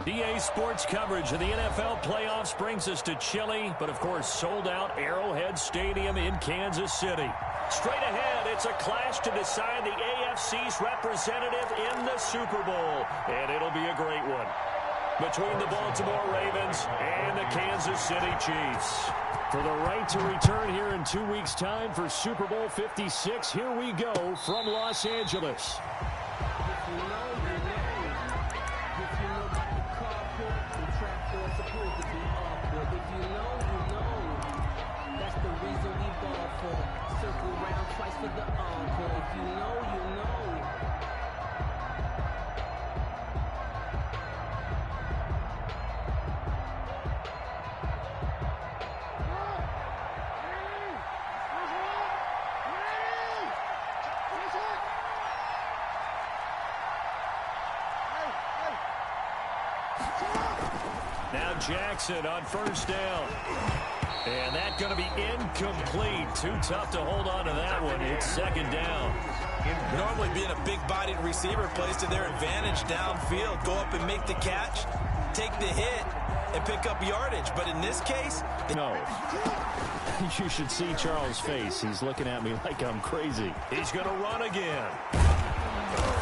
EA Sports coverage of the NFL playoffs brings us to chilly, but of course sold-out Arrowhead Stadium in Kansas City. Straight ahead, it's a clash to decide the AFC's representative in the Super Bowl, and it'll be a great one between the Baltimore Ravens and the Kansas City Chiefs. For the right to return here in 2 weeks' time for Super Bowl 56, here we go from Los Angeles. Now Jackson on first down. And that's going to be incomplete. Too tough to hold on to that one. It's second down. Normally being a big-bodied receiver plays to their advantage downfield. Go up and make the catch, take the hit, and pick up yardage. But in this case... No. You should see Charles' face. He's looking at me like I'm crazy. He's going to run again.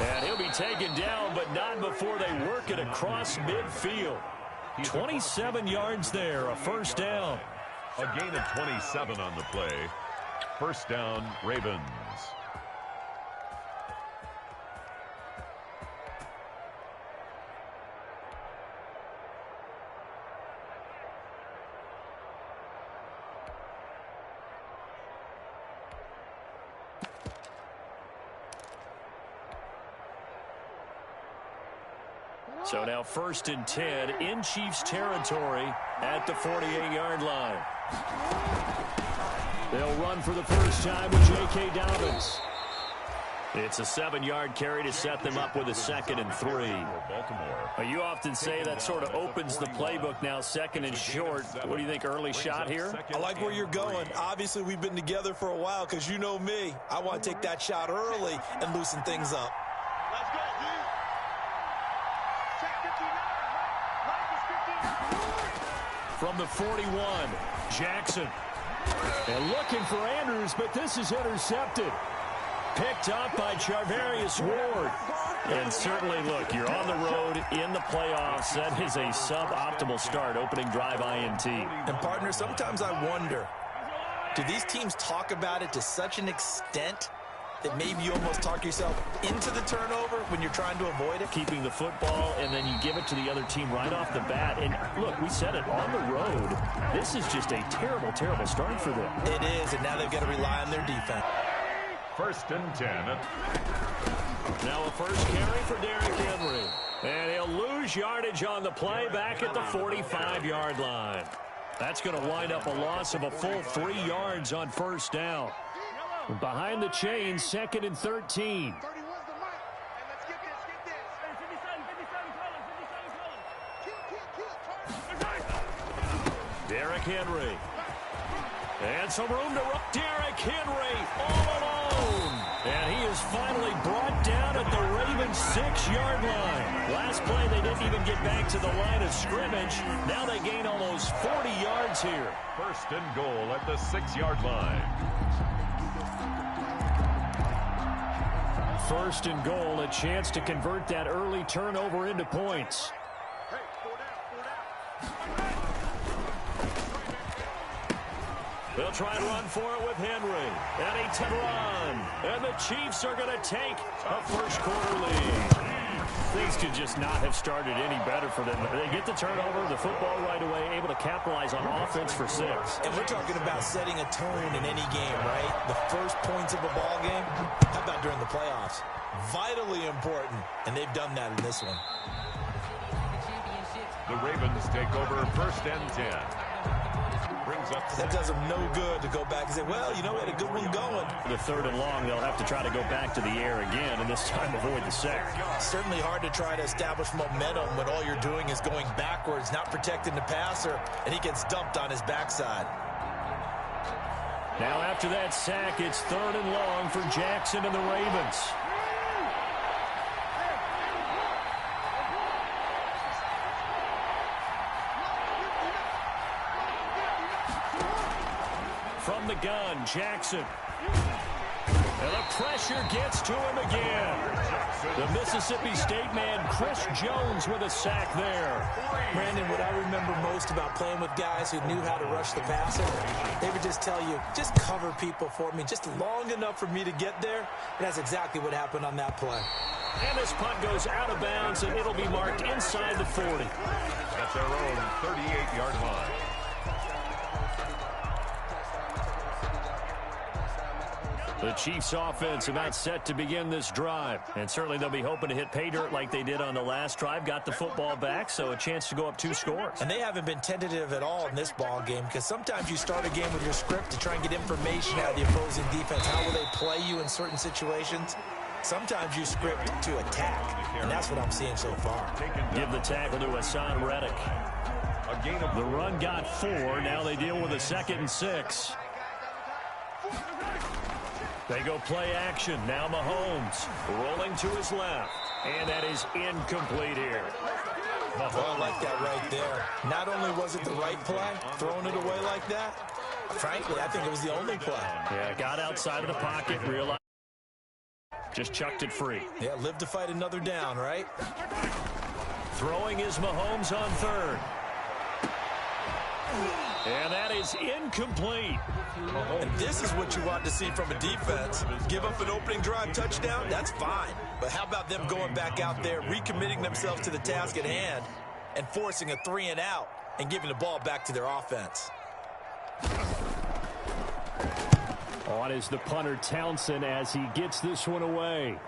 And he'll be taken down, but not before they work it across midfield. 27 yards there, a first down. A gain of 27 on the play. First down, Ravens. So now first and 10 in Chiefs territory at the 48-yard line. They'll run for the first time with J.K. Dobbins. It's a 7-yard carry to set them up with a 2nd and 3. You often say that sort of opens the playbook now, 2nd and short. What do you think, early shot here? I like where you're going. Obviously, we've been together for a while because you know me. I want to take that shot early and loosen things up. From the 41, Jackson. And looking for Andrews, but this is intercepted. Picked up by Charvarius Ward. And certainly, look, you're on the road in the playoffs. That is a suboptimal start, opening drive INT. And, partner, sometimes I wonder, do these teams talk about it to such an extent that maybe you almost talk yourself into the turnover when you're trying to avoid it? Keeping the football, and then you give it to the other team right off the bat. And, look, we said it, on the road, this is just a terrible, terrible start for them. It is, and now they've got to rely on their defense. First and 10. Now a first carry for Derrick Henry. And he'll lose yardage on the play back at the 45-yard line. That's going to wind up a loss of a full 3 yards on first down. Behind the chains, 2nd and 13. Derrick Henry. And some room to run. Derrick Henry all alone. And he is finally brought down at the Ravens' 6-yard line. Last play, they didn't even get back to the line of scrimmage. Now they gain almost 40 yards here. First and goal at the 6-yard line. First and goal, a chance to convert that early turnover into points. They'll try and run for it with Henry. And a 10-run. And the Chiefs are going to take a first-quarter lead. Things could just not have started any better for them. They get the turnover, the football right away, able to capitalize on offense for 6. And we're talking about setting a tone in any game, right? The first points of a ball game. How about during the playoffs? Vitally important, and they've done that in this one. The Ravens take over first and 10. Brings up that does them no good to go back and say, well, you know, we had a good one going. The 3rd and long, they'll have to try to go back to the air again, and this time avoid the sack. Certainly hard to try to establish momentum when all you're doing is going backwards, not protecting the passer, and he gets dumped on his backside. Now after that sack, it's 3rd and long for Jackson and the Ravens. from the gun, Jackson. And the pressure gets to him again. The Mississippi State man, Chris Jones, with a sack there. Brandon, what I remember most about playing with guys who knew how to rush the passer, they would just tell you, just cover people for me, just long enough for me to get there. And that's exactly what happened on that play. And this punt goes out of bounds, and it'll be marked inside the 40. At their own 38-yard line. The Chiefs offense about set to begin this drive. And certainly they'll be hoping to hit pay dirt like they did on the last drive. Got the football back, so a chance to go up 2 scores. And they haven't been tentative at all in this ball game, because sometimes you start a game with your script to try and get information out of the opposing defense. How will they play you in certain situations? Sometimes you script to attack, and that's what I'm seeing so far. Give the tackle to Hassan Reddick. The run got 4. Now they deal with a 2nd and 6. They go play action. Now Mahomes rolling to his left. And that is incomplete here. Well, I like that right there. Not only was it the right play, throwing it away like that, frankly, I think it was the only play. Yeah, got outside of the pocket, realized. Just chucked it free. Yeah, live to fight another down, right? Throwing is Mahomes on 3rd. And that is incomplete. And this is what you want to see from a defense. Give up an opening drive touchdown, that's fine. But how about them going back out there, recommitting themselves to the task at hand, and forcing a 3 and out, and giving the ball back to their offense. On is the punter Townsend as he gets this one away.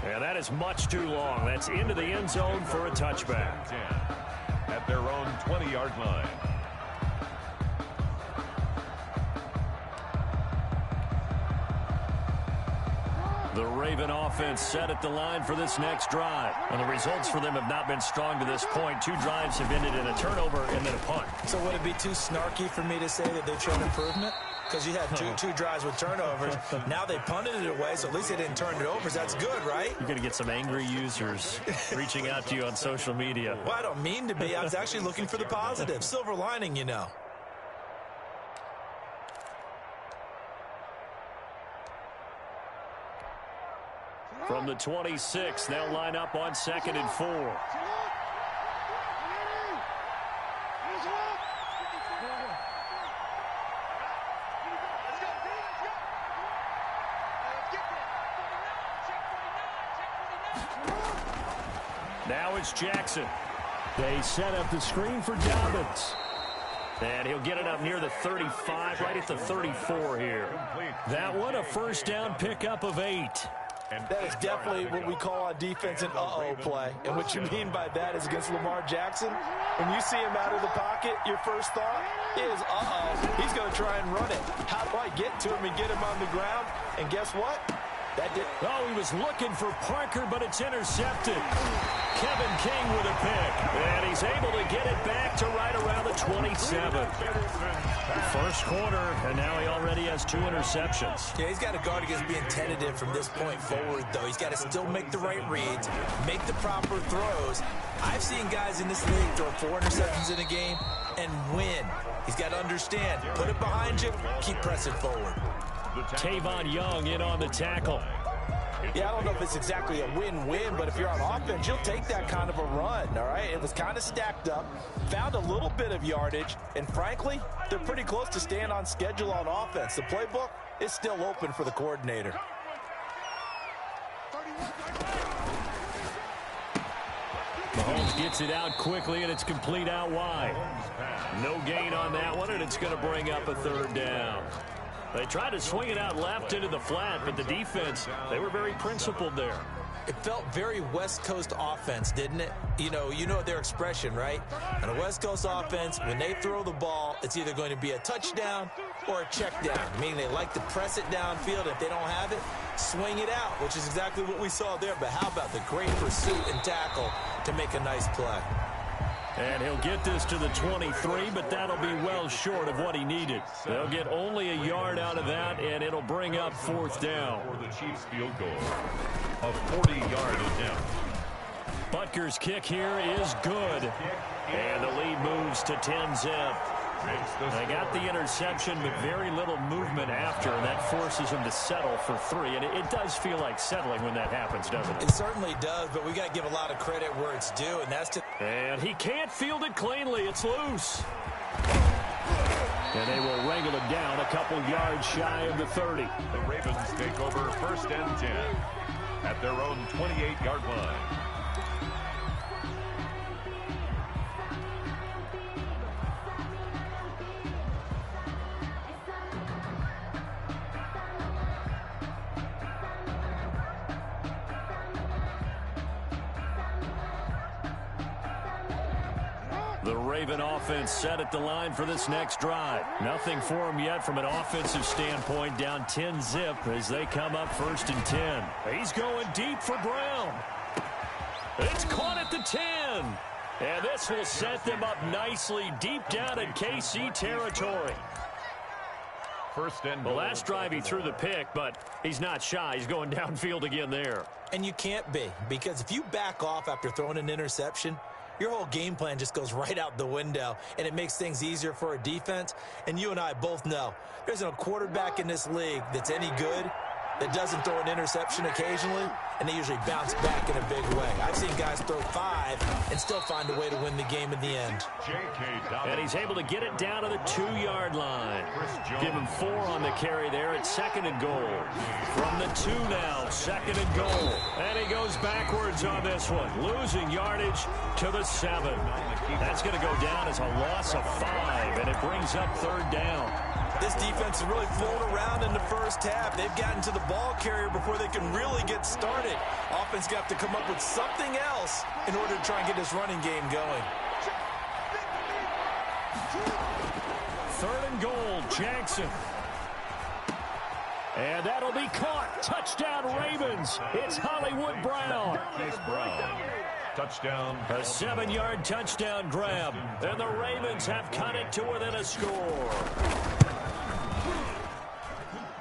And that is much too long. That's into the end zone for a touchback. At their own 20-yard line. The Raven offense set at the line for this next drive. And the results for them have not been strong to this point. 2 drives have ended in a turnover and then a punt. So would it be too snarky for me to say that they've shown improvement? Because you had two drives with turnovers. Now they punted it away, so at least they didn't turn it over. So that's good, right? You're going to get some angry users reaching out to you on social media. Well, I don't mean to be. I was actually looking for the positive. Silver lining, you know. From the 26, they'll line up on 2nd and 4. Now it's Jackson. They set up the screen for Dobbins. And he'll get it up near the 35, right at the 34 here. That one, a first down pickup of 8. And that is definitely what we call on defense an uh-oh play. And what you mean by that is against Lamar Jackson, when you see him out of the pocket, your first thought is, uh-oh, he's going to try and run it. How do I get to him and get him on the ground? And guess what? That did. Oh, he was looking for Parker, but it's intercepted. Kevin King with a pick. And he's able to get it back to right around the 27. First quarter, and now he already has 2 interceptions. Yeah, he's got to guard against being tentative from this point forward, though. He's got to still make the right reads, make the proper throws. I've seen guys in this league throw 4 interceptions in a game and win. He's got to understand, put it behind you, keep pressing forward. Tavon Young in on the tackle. Yeah, I don't know if it's exactly a win-win, but if you're on offense, you'll take that kind of a run, all right? It was kind of stacked up, found a little bit of yardage, and frankly, they're pretty close to staying on schedule on offense. The playbook is still open for the coordinator. Mahomes gets it out quickly, and it's complete out wide. No gain on that one, and it's going to bring up a 3rd down. They tried to swing it out left into the flat, but the defense, they were very principled there. It felt very West Coast offense, didn't it? You know their expression, right? On a West Coast offense, when they throw the ball, it's either going to be a touchdown or a check down, meaning they like to press it downfield. If they don't have it, swing it out, which is exactly what we saw there. But how about the great pursuit and tackle to make a nice play? And he'll get this to the 23, but that'll be well short of what he needed. They'll get only a yard out of that, and it'll bring up 4th down. For the Chiefs field goal, a 40-yard attempt. Butker's kick here is good. And the lead moves to 10-zip. They got the interception, but very little movement after, and that forces them to settle for 3. And it does feel like settling when that happens, doesn't it? It certainly does, but we got to give a lot of credit where it's due, and that's to... And he can't field it cleanly. It's loose. And they will wrangle it down a couple yards shy of the 30. The Ravens take over 1st and 10 at their own 28-yard line. The Raven offense set at the line for this next drive. Nothing for them yet from an offensive standpoint. Down 10-zip as they come up 1st and 10. He's going deep for Brown. It's caught at the 10. And this will set them up nicely deep down in KC territory. The last drive he threw the pick, but he's not shy. He's going downfield again there. And you can't be, because if you back off after throwing an interception, your whole game plan just goes right out the window, and it makes things easier for a defense. And you and I both know there's no quarterback in this league that's any good that doesn't throw an interception occasionally, and they usually bounce back in a big way. I've seen guys throw 5 and still find a way to win the game in the end. And he's able to get it down to the 2-yard line. Give him 4 on the carry there at 2nd and goal. From the 2 now, 2nd and goal. And he goes backwards on this one, losing yardage to the 7. That's going to go down as a loss of 5, and it brings up 3rd down. This defense is really flown around in the first half. They've gotten to the ball carrier before they can really get started. Offense got to come up with something else in order to try and get this running game going. 3rd and goal, Jackson. And that'll be caught. Touchdown, Ravens. It's Hollywood Brown. Touchdown. A 7-yard touchdown grab. And the Ravens have cut it to within a score.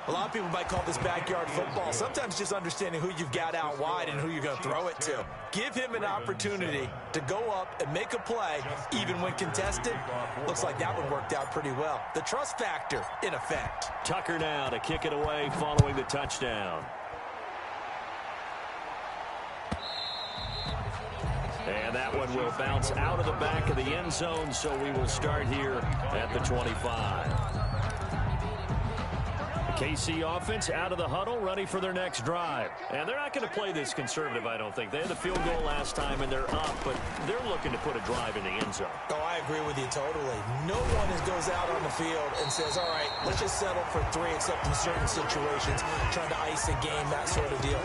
A lot of people might call this backyard football. Sometimes just understanding who you've got out wide and who you're going to throw it to. Give him an opportunity to go up and make a play, even when contested. Looks like that one worked out pretty well. The trust factor, in effect. Tucker now to kick it away following the touchdown. And that one will bounce out of the back of the end zone, so we will start here at the 25. KC offense out of the huddle, ready for their next drive. And they're not going to play this conservative, I don't think. They had the field goal last time, and they're up, but they're looking to put a drive in the end zone. Oh, I agree with you totally. No one goes out on the field and says, all right, let's just settle for 3, except in certain situations, trying to ice a game, that sort of deal.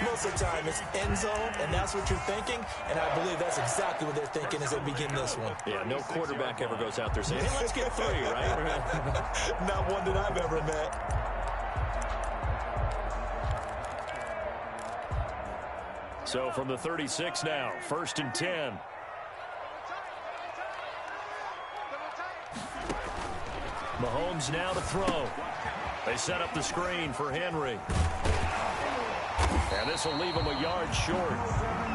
Most of the time, it's end zone, and that's what you're thinking, and I believe that's exactly what they're thinking as they begin this one. Yeah, no quarterback ever goes out there saying, hey, let's get 3, right? Not one that I've ever met. So from the 36 now, 1st and 10. Mahomes now to throw. They set up the screen for Henry. And this will leave him a yard short.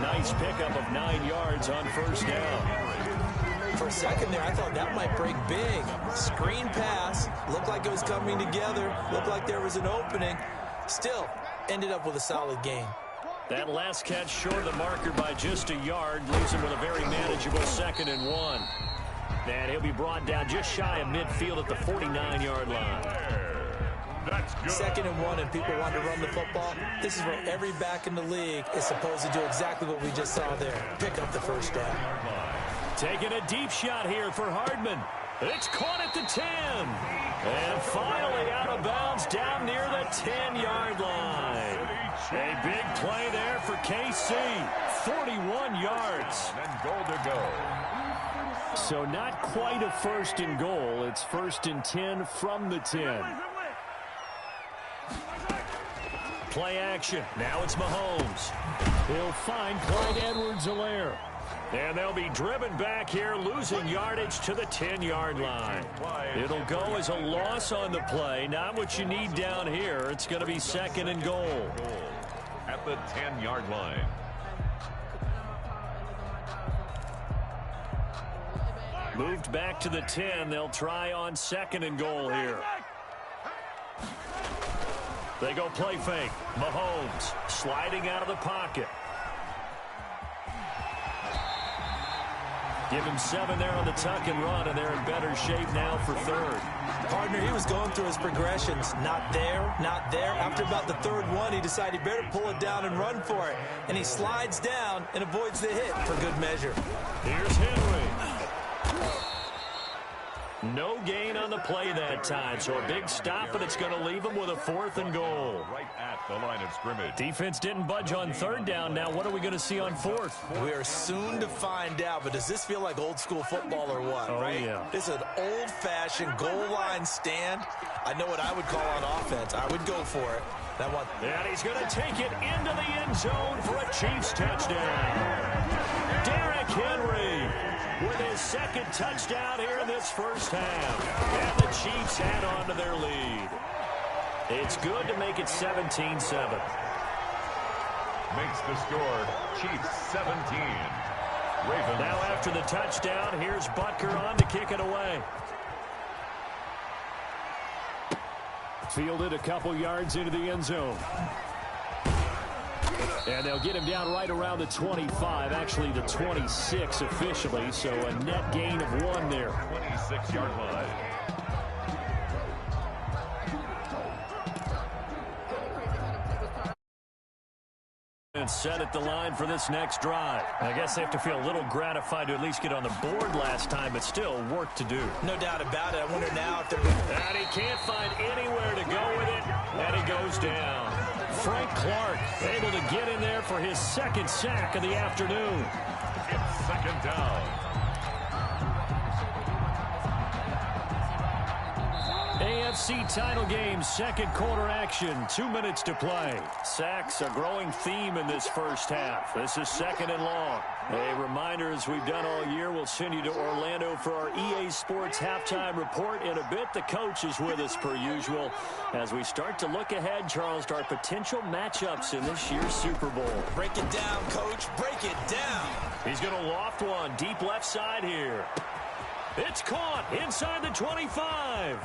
Nice pickup of 9 yards on 1st down. For a second there, I thought that might break big. Screen pass. Looked like it was coming together. Looked like there was an opening. Still, ended up with a solid game. That last catch short of the marker by just a yard leaves him with a very manageable 2nd and 1. And he'll be brought down just shy of midfield at the 49-yard line. That's good. 2nd and 1, and people want to run the football. This is where every back in the league is supposed to do exactly what we just saw there. Pick up the 1st down. Taking a deep shot here for Hardman. It's caught at the 10. And finally out of bounds down near the 10-yard line. A big play there for KC. 41 yards. And goal to go. So not quite a 1st and goal. It's 1st and 10 from the 10. Play action. Now it's Mahomes. He'll find Clyde Edwards-Helaire. And they'll be driven back here, losing yardage to the 10-yard line. It'll go as a loss on the play. Not what you need down here. It's going to be 2nd and goal. At the 10-yard line. Moved back to the 10. They'll try on 2nd and goal here. They go play fake. Mahomes sliding out of the pocket. Give him 7 there on the tuck and run, and they're in better shape now for 3rd. Partner, he was going through his progressions. Not there, not there. After about the 3rd one, he decided he better pull it down and run for it. And he slides down and avoids the hit for good measure. Here's Henry. No gain on the play that time, so a big stop, and it's going to leave him with a 4th and goal. Right at the line of scrimmage. Defense didn't budge on 3rd down. Now what are we going to see on 4th? We are soon to find out, but does this feel like old school football or what, right? Yeah. This is an old-fashioned goal line stand. I know what I would call on offense. I would go for it. And he's going to take it into the end zone for a Chiefs touchdown. Derrick Henry with his 2nd touchdown here in this first half. And the Chiefs add on to their lead. It's good to make it 17-7. Makes the score Chiefs 17. Ravens. Now after the touchdown, here's Butker on to kick it away. Fielded a couple yards into the end zone. And they'll get him down right around the 25, actually the 26 officially, so a net gain of 1 there. 26-yard line. And set at the line for this next drive. I guess they have to feel a little gratified to at least get on the board last time, but still work to do. No doubt about it. I wonder now if they're going to... And he can't find anywhere to go with it, and he goes down. Frank Clark able to get in there for his 2nd sack of the afternoon. It's 2nd down. AFC title game, 2nd quarter action, 2 minutes to play. Sacks a growing theme in this first half. This is 2nd and long. A reminder, as we've done all year, we'll send you to Orlando for our EA Sports halftime report in a bit. The coach is with us per usual as we start to look ahead, Charles, to our potential matchups in this year's Super Bowl. Break it down, Coach. Break it down. He's going to loft one deep left side here. It's caught inside the 25.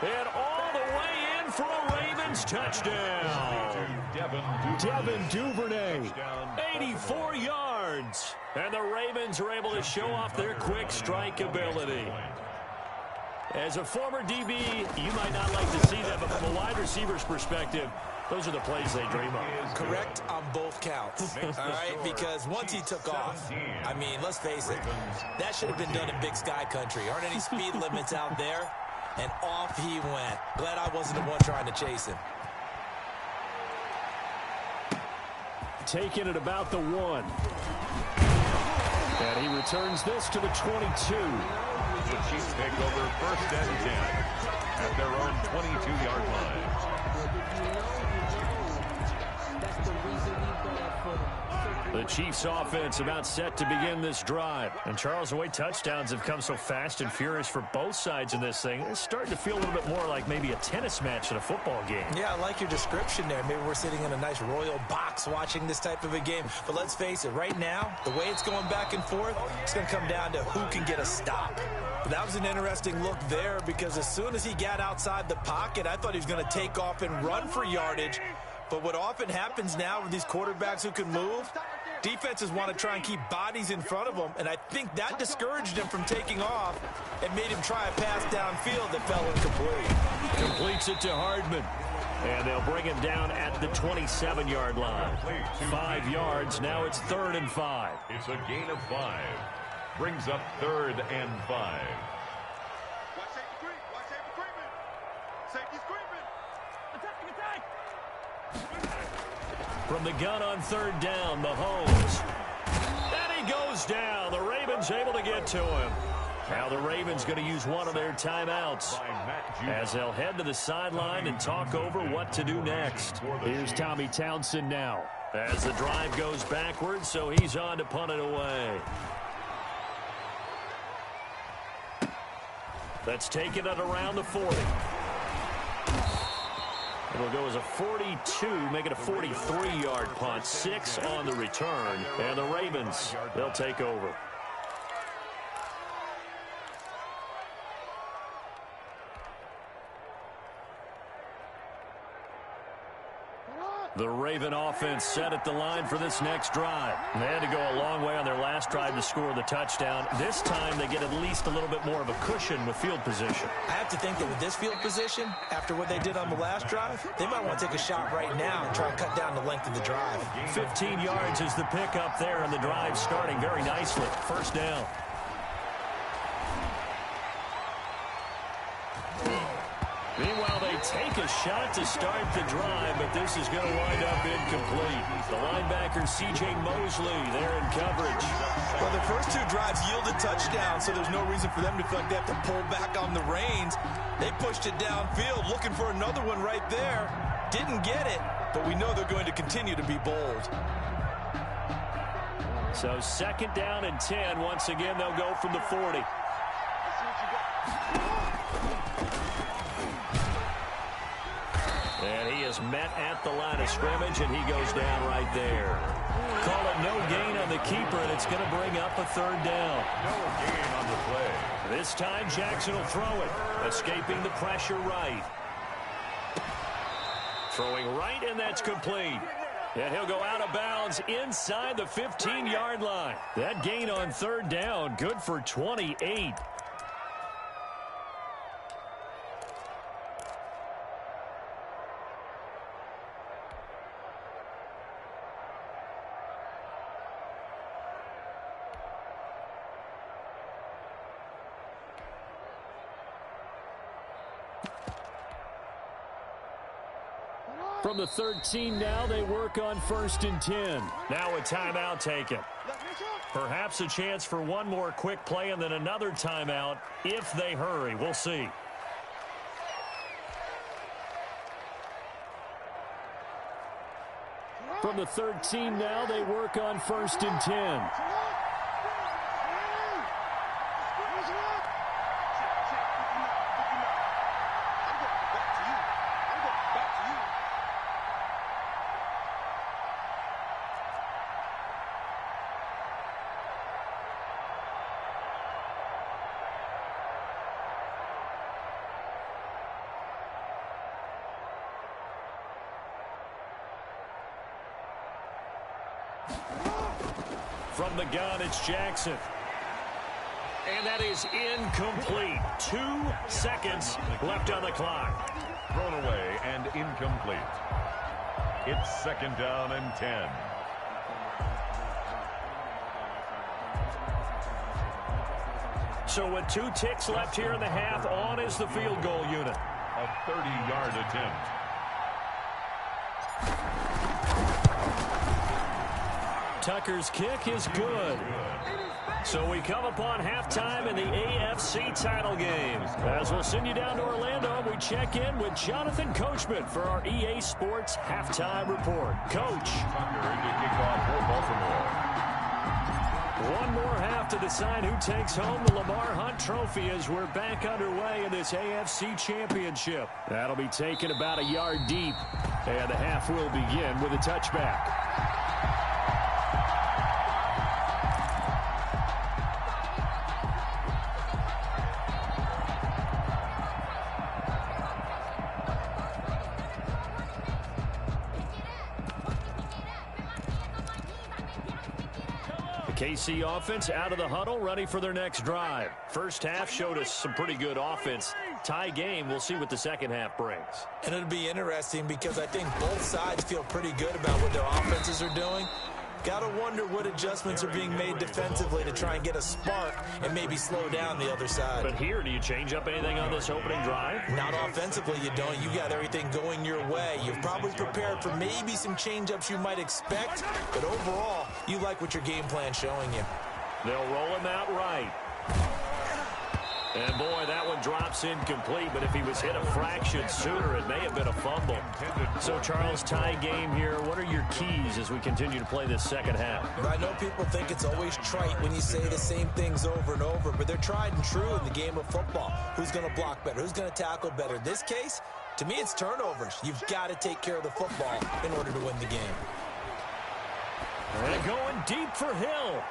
And all the way in for a Ravens touchdown. Devin Duvernay, 84 yards. And the Ravens are able to show off their quick strike ability. As a former DB, you might not like to see that, but from a wide receiver's perspective, those are the plays they dream of. Correct on both counts, all right? Because once he took off, I mean, let's face it, that should have been done in Big Sky Country. Aren't any speed limits out there? And off he went. Glad I wasn't the one trying to chase him. Taken at about the 1. And he returns this to the 22. The Chiefs take over 1st and 10 at their own 22-yard line. The Chiefs offense about set to begin this drive. And Charles, the way touchdowns have come so fast and furious for both sides in this thing, it's starting to feel a little bit more like maybe a tennis match in a football game. Yeah, I like your description there. Maybe we're sitting in a nice royal box watching this type of a game. But let's face it, right now, the way it's going back and forth, it's going to come down to who can get a stop. But that was an interesting look there because as soon as he got outside the pocket, I thought he was going to take off and run for yardage. But what often happens now with these quarterbacks who can move, defenses want to try and keep bodies in front of them, and I think that discouraged him from taking off and made him try a pass downfield that fell incomplete. Completes it to Hardman, and they'll bring him down at the 27-yard line. 5 yards, now it's 3rd and 5. It's a gain of 5. Brings up 3rd and 5. From the gun on 3rd down, Mahomes. And he goes down. The Ravens able to get to him. Now the Ravens going to use one of their timeouts as they'll head to the sideline and talk over what to do next. Here's Tommy Townsend now as the drive goes backwards, so he's on to punt it away. That's taken it around the 40. It'll go as a 42, make it a 43-yard punt. 6 on the return, and the Ravens, they'll take over. The Raven offense set at the line for this next drive. They had to go a long way on their last drive to score the touchdown. This time they get at least a little bit more of a cushion with field position. I have to think that with this field position, after what they did on the last drive, they might want to take a shot right now and try and cut down the length of the drive. 15 yards is the pickup there, and the drive starting very nicely. First down. Meanwhile, they take a shot to start the drive, but this is going to wind up incomplete. The linebacker, C.J. Mosley, there in coverage. Well, the first two drives yielded touchdowns, so there's no reason for them to feel like they have to pull back on the reins. They pushed it downfield, looking for another one right there. Didn't get it, but we know they're going to continue to be bold. So second down and 10. Once again, they'll go from the 40. And he is met at the line of scrimmage, and he goes down right there. Call it no gain on the keeper, and it's going to bring up a third down. No gain on the play. This time, Jackson will throw it, escaping the pressure right. Throwing right, and that's complete. And he'll go out of bounds inside the 15-yard line. That gain on third down, good for 28. From the 13 now, they work on first and 10. Now a timeout taken. Perhaps a chance for one more quick play and then another timeout if they hurry. We'll see. From the 13 now, they work on first and 10. From the gun, it's Jackson. And that is incomplete. 2 seconds left on the clock. Thrown away and incomplete. It's second down and 10. So with 2 ticks left here in the half, on is the field goal unit. A 30-yard attempt. Tucker's kick is good. So we come upon halftime in the AFC title game. As we'll send you down to Orlando, we check in with Jonathan Coachman for our EA Sports Halftime Report. Coach. Tucker to kick off for Baltimore. One more half to decide who takes home the Lamar Hunt Trophy as we're back underway in this AFC Championship. That'll be taken about a yard deep, and the half will begin with a touchback. KC offense out of the huddle, ready for their next drive. First half showed us some pretty good offense. Tie game, we'll see what the second half brings. And it'll be interesting because I think both sides feel pretty good about what their offenses are doing. Got to wonder what adjustments are being made defensively to try and get a spark and maybe slow down the other side. But here, do you change up anything on this opening drive? Not offensively, you don't. You got everything going your way. You've probably prepared for maybe some change-ups you might expect, but overall, you like what your game plan's showing you. They'll roll him out right. And boy, that one drops incomplete, but if he was hit a fraction sooner, it may have been a fumble. So, Charles, tie game here. What are your keys as we continue to play this second half? I know people think it's always trite when you say the same things over and over, but they're tried and true in the game of football. Who's going to block better? Who's going to tackle better? In this case, to me, it's turnovers. You've got to take care of the football in order to win the game. And going deep for Hill.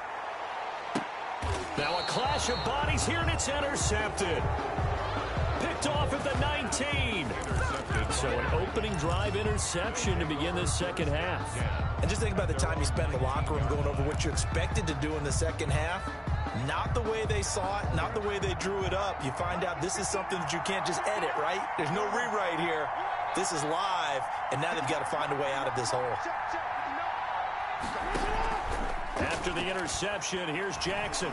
Now a clash of bodies here, and it's intercepted. Picked off at the 19. So an opening drive interception to begin this second half. And just think about the time you spend in the locker room going over what you expected to do in the second half. Not the way they saw it, not the way they drew it up. You find out this is something that you can't just edit, right? There's no rewrite here. This is live, and now they've got to find a way out of this hole. After the interception, here's Jackson.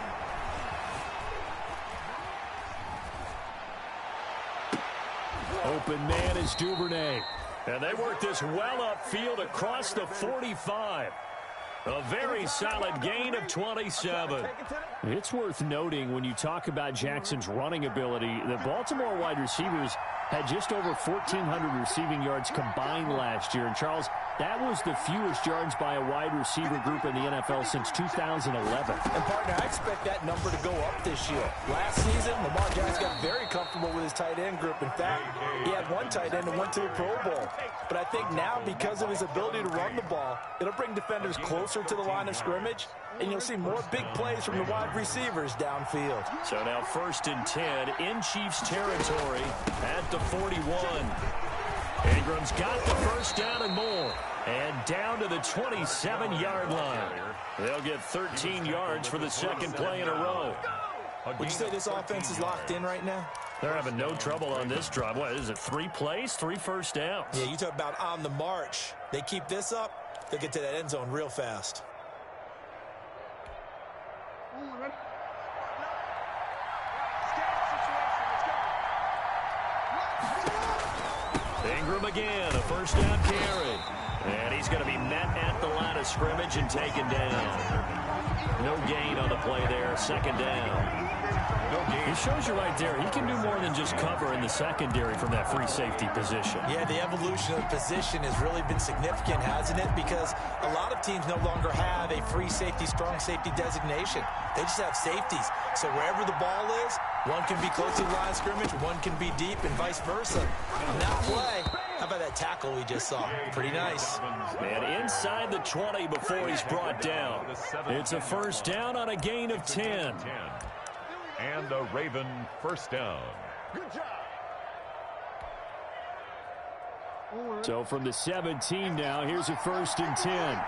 Open man is Duvernay. And they work this well upfield across the 45. A very solid gain of 27. It's worth noting when you talk about Jackson's running ability, the Baltimore wide receivers had just over 1,400 receiving yards combined last year. And, Charles, that was the fewest yards by a wide receiver group in the NFL since 2011. And, partner, I expect that number to go up this year. Last season, Lamar Jackson got very comfortable with his tight end group. In fact, he had one tight end that went to the Pro Bowl. But I think now, because of his ability to run the ball, it'll bring defenders closer to the line of scrimmage, and you'll see more big plays from the wide receivers downfield. So now 1st and 10 in Chiefs territory at the 41. Ingram's got the first down and more. And down to the 27-yard line. They'll get 13 yards for the second play in a row. Would you say this offense is locked in right now? They're having no trouble on this drive. What is it, 3 plays, 3 first downs? Yeah, you talk about on the march. They keep this up, they'll get to that end zone real fast. Ingram again, a first down carry. And he's going to be met at the line of scrimmage and taken down. No gain on the play there, 2nd down. No gain. He shows you right there, he can do more than just cover in the secondary from that free safety position. Yeah, the evolution of the position has really been significant, hasn't it? Because a lot of teams no longer have a free safety, strong safety designation. They just have safeties. So wherever the ball is, one can be close to the line of scrimmage, one can be deep, and vice versa. On that play, how about that tackle we just saw? Pretty nice. And inside the 20 before he's brought down. It's a first down on a gain of 10. And a Raven first down. Good job. So from the 17 now, here's a 1st and 10.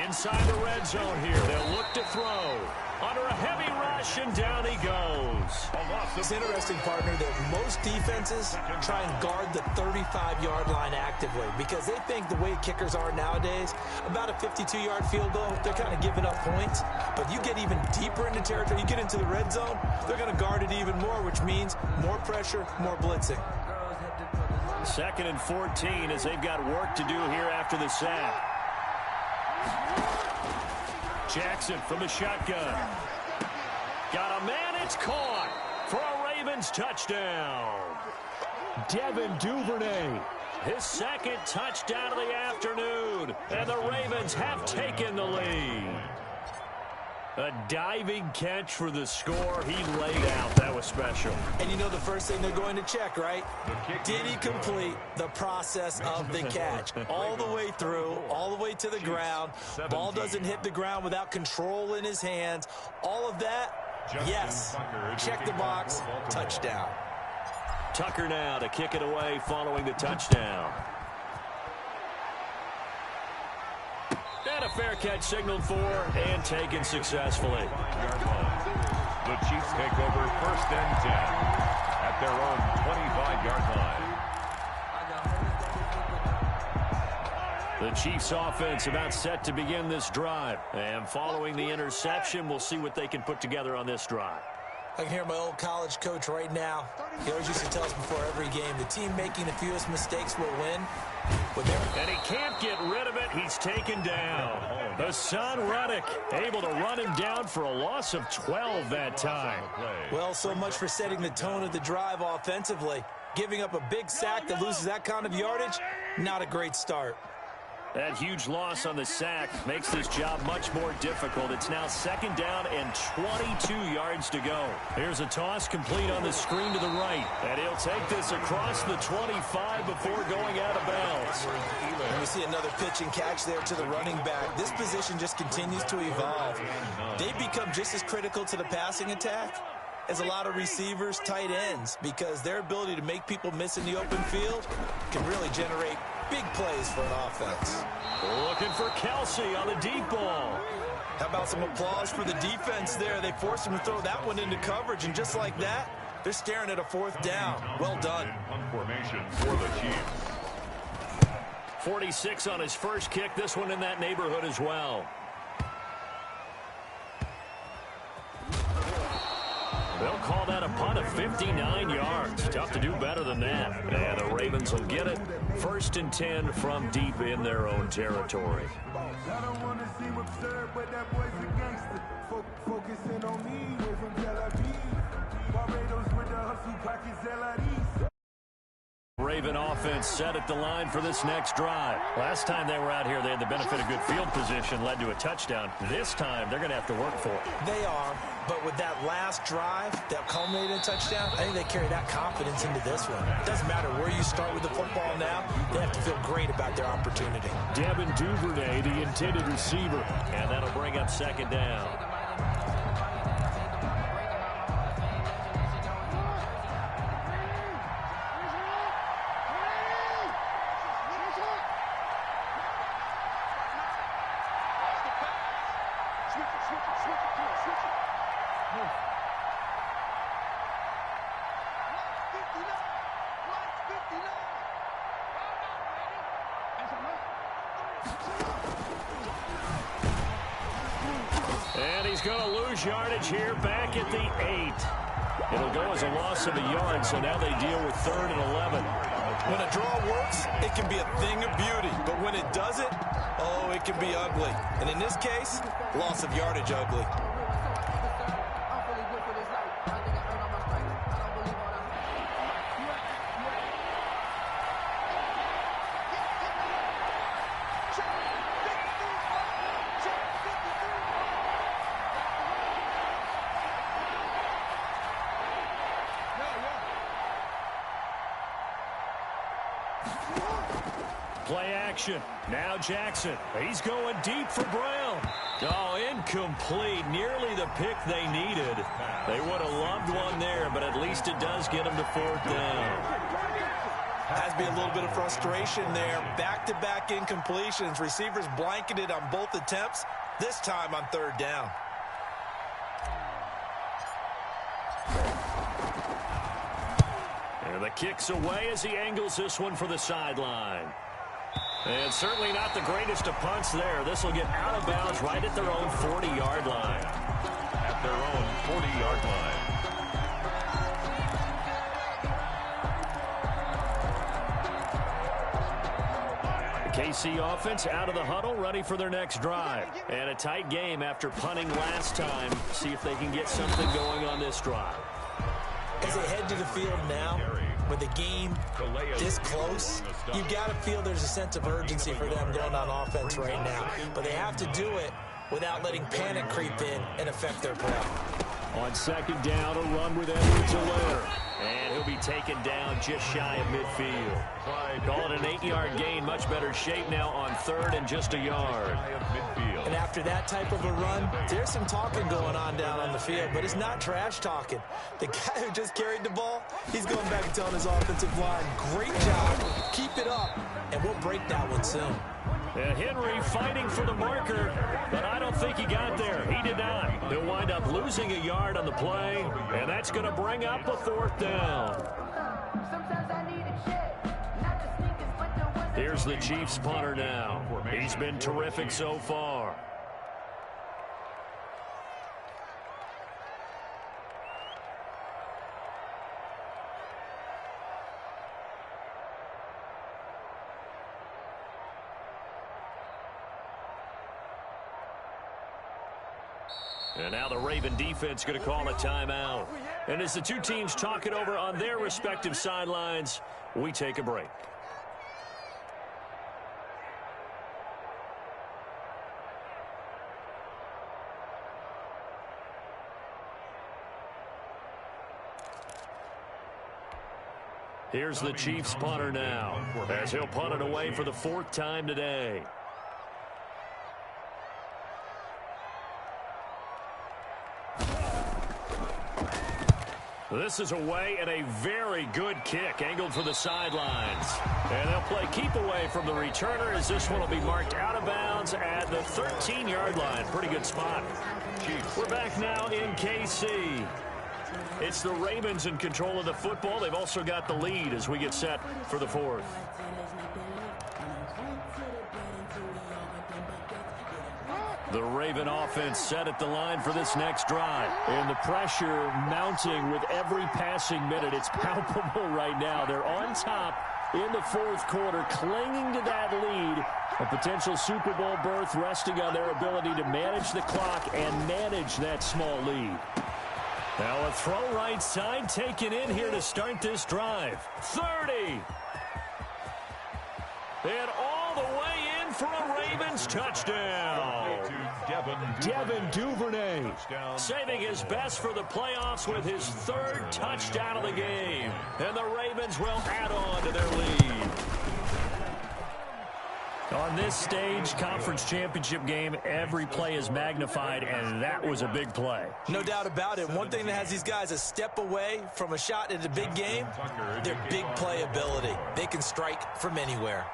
Inside the red zone here. They'll look to throw. Under a heavy rush, and down he goes. It's interesting, partner, that most defenses try and guard the 35-yard line actively because they think the way kickers are nowadays, about a 52-yard field goal, they're kind of giving up points. But you get even deeper into territory, you get into the red zone, they're going to guard it even more, which means more pressure, more blitzing. 2nd and 14 as they've got work to do here after the sack. Jackson from the shotgun. Got a man, it's caught for a Ravens touchdown. Devin Duvernay, his 2nd touchdown of the afternoon, and the Ravens have taken the lead. A diving catch for the score. He laid out. That was special. And you know the first thing they're going to check, right? Did he complete the process of the catch? All the way through, all the way to the ground. Ball doesn't hit the ground without control in his hands. All of that, yes. Check the box, touchdown. Tucker now to kick it away following the touchdown. And a fair catch signaled for and taken successfully. The Chiefs take over 1st and 10 at their own 25-yard line. The Chiefs offense about set to begin this drive. And following the interception, we'll see what they can put together on this drive. I can hear my old college coach right now. He always used to tell us before every game, the team making the fewest mistakes will win. And he can't get rid of it. He's taken down. Hassan Reddick able to run him down for a loss of 12 that time. Well, so much for setting the tone of the drive offensively. Giving up a big sack that loses that kind of yardage, not a great start. That huge loss on the sack makes this job much more difficult. It's now 2nd down and 22 yards to go. Here's a toss complete on the screen to the right. And he'll take this across the 25 before going out of bounds. And we see another pitch and catch there to the running back. This position just continues to evolve. They've become just as critical to the passing attack as a lot of receivers, tight ends, because their ability to make people miss in the open field can really generate big plays for an offense. Looking for Kelsey on the deep ball. How about some applause for the defense there? They forced him to throw that one into coverage, and just like that, they're staring at a 4th down. Well done. Formation for the Chiefs. 46 on his first kick. This one in that neighborhood as well. They'll call that a punt of 59 yards. Tough to do better than that. And the Ravens will get it. 1st and 10 from deep in their own territory. I don't want to seem absurd, but that boy's a gangster. Focusing on me, way from Tel Aviv. Barbados with the hustle, pockets LIDs. Raven offense set at the line for this next drive. Last time they were out here, they had the benefit of good field position, led to a touchdown. This time, they're going to have to work for it. They are, but with that last drive that culminated in a touchdown, I think they carry that confidence into this one. It doesn't matter where you start with the football now. They have to feel great about their opportunity. Devin Duvernay, the intended receiver, and that'll bring up 2nd down. And he's going to lose yardage here back at the 8. It'll go as a loss of a yard, so now they deal with 3rd and 11. When a draw works, it can be a thing of beauty. But when it doesn't, oh, it can be ugly. And in this case, loss of yardage ugly. Play action. Now Jackson. He's going deep for Brown. Oh, incomplete. Nearly the pick they needed. They would have loved one there, but at least it does get them to 4th down. Has to be a little bit of frustration there. Back-to-back incompletions. Receivers blanketed on both attempts, this time on 3rd down. And the kick's away as he angles this one for the sideline. And certainly not the greatest of punts there. This will get out of bounds right at their own 40-yard line. At their own 40-yard line. KC offense out of the huddle, ready for their next drive. And a tight game after punting last time. See if they can get something going on this drive. As they head to the field now, with the game this close, you've got to feel there's a sense of urgency for them going on offense right now. But they have to do it without letting panic creep in and affect their play. On 2nd down, a run with Edwards-Helaire. And he'll be taken down just shy of midfield. Call it an 8-yard gain. Much better shape now on 3rd and just a yard. And after that type of a run, there's some talking going on down on the field, but it's not trash talking. The guy who just carried the ball, he's going back and telling his offensive line, great job, keep it up, and we'll break that one soon. And Henry fighting for the marker, but I don't think he got there. He did not. He'll wind up losing a yard on the play, and that's going to bring up a 4th down. Here's the Chiefs punter now. He's been terrific so far. And now the Raven defense going to call a timeout. And as the two teams talk it over on their respective sidelines, we take a break. Here's the Chiefs punter now, as he'll punt it away for the 4th time today. This is away and a very good kick, angled for the sidelines. And they'll play keep away from the returner as this one will be marked out of bounds at the 13-yard line. Pretty good spot. We're back now in KC. It's the Ravens in control of the football. They've also got the lead as we get set for the 4th. The Raven offense set at the line for this next drive. And the pressure mounting with every passing minute. It's palpable right now. They're on top in the 4th quarter, clinging to that lead. A potential Super Bowl berth resting on their ability to manage the clock and manage that small lead. Now a throw right side taken in here to start this drive. 30. And all the way in for a Ravens touchdown. Devin Duvernay saving his best for the playoffs with his 3rd touchdown of the game. And the Ravens will add on to their lead. On this stage, conference championship game, every play is magnified, and that was a big play. No doubt about it. One thing that has these guys a step away from a shot in a big game, their big play ability. They can strike from anywhere.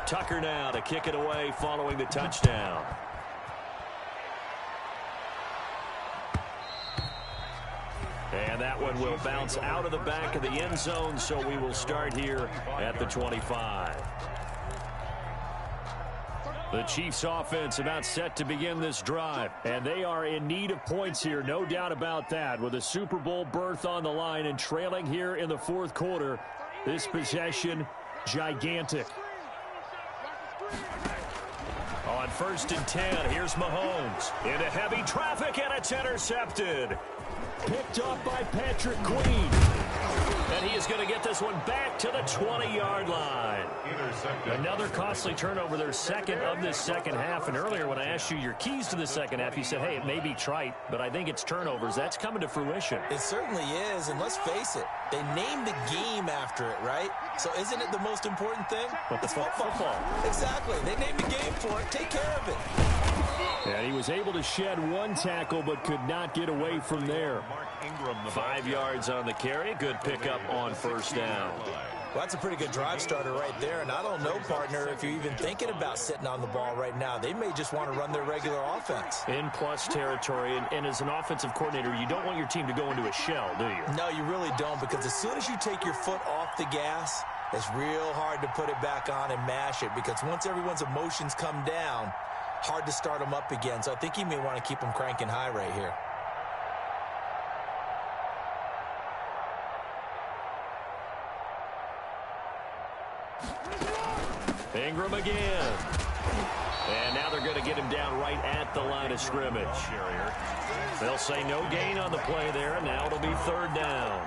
Tucker now to kick it away following the touchdown. And that one will bounce out of the back of the end zone, so we will start here at the 25. The Chiefs offense about set to begin this drive, and they are in need of points here, no doubt about that, with a Super Bowl berth on the line and trailing here in the 4th quarter. This possession, gigantic. On 1st and 10, here's Mahomes. Into heavy traffic, and it's intercepted. Picked up by Patrick Queen. And he is going to get this one back to the 20-yard line. Another costly turnover, their 2nd of this second half. And earlier when I asked you your keys to the second half, you said, hey, it may be trite, but I think it's turnovers. That's coming to fruition. It certainly is, and let's face it, they named the game after it, right? So isn't it the most important thing? It's football. Exactly. They named the game for it. Take care of it. And he was able to shed 1 tackle but could not get away from there. 5 yards on the carry. Good pickup on 1st down. Well, that's a pretty good drive starter right there. And I don't know, partner, if you're even thinking about sitting on the ball right now. They may just want to run their regular offense. In plus territory. And as an offensive coordinator, you don't want your team to go into a shell, do you? No, you really don't, because as soon as you take your foot off the gas, it's real hard to put it back on and mash it, because once everyone's emotions come down, hard to start them up again. So I think he may want to keep them cranking high right here. Ingram again. And now they're going to get him down right at the line of scrimmage. They'll say no gain on the play there, and now it'll be 3rd down.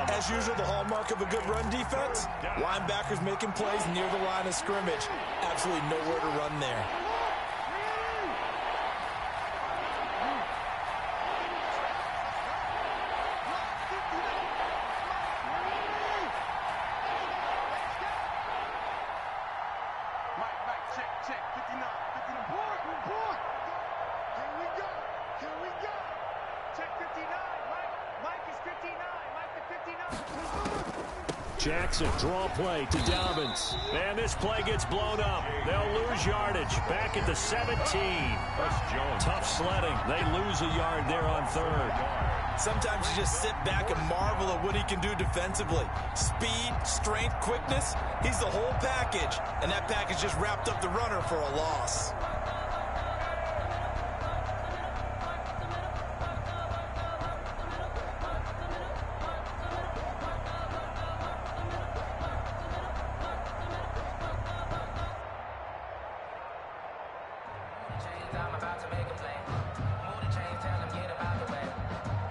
As usual, the hallmark of a good run defense, linebackers making plays near the line of scrimmage. Absolutely nowhere to run there. Jackson, draw play to Dobbins. And this play gets blown up. They'll lose yardage. Back at the 17. Tough sledding. They lose a yard there on 3rd. Sometimes you just sit back and marvel at what he can do defensively. Speed, strength, quickness. He's the whole package. And that package just wrapped up the runner for a loss.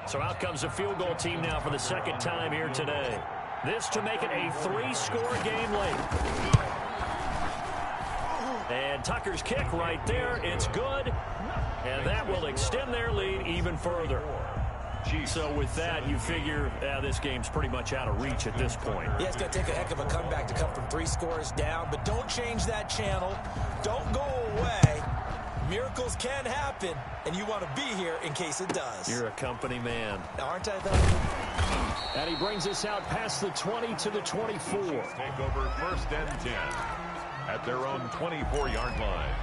So out comes a field goal team now for the 2nd time here today. This to make it a 3-score game late. And Tucker's kick right there. It's good. And that will extend their lead even further. Chiefs. So with that, you figure this game's pretty much out of reach at this point. Yeah, it's going to take a heck of a comeback to come from 3 scores down, but don't change that channel. Don't go away. Miracles can happen, and you want to be here in case it does. You're a company man. Aren't I, though? And he brings us out past the 20 to the 24. Take over 1st and 10 at their own 24-yard line.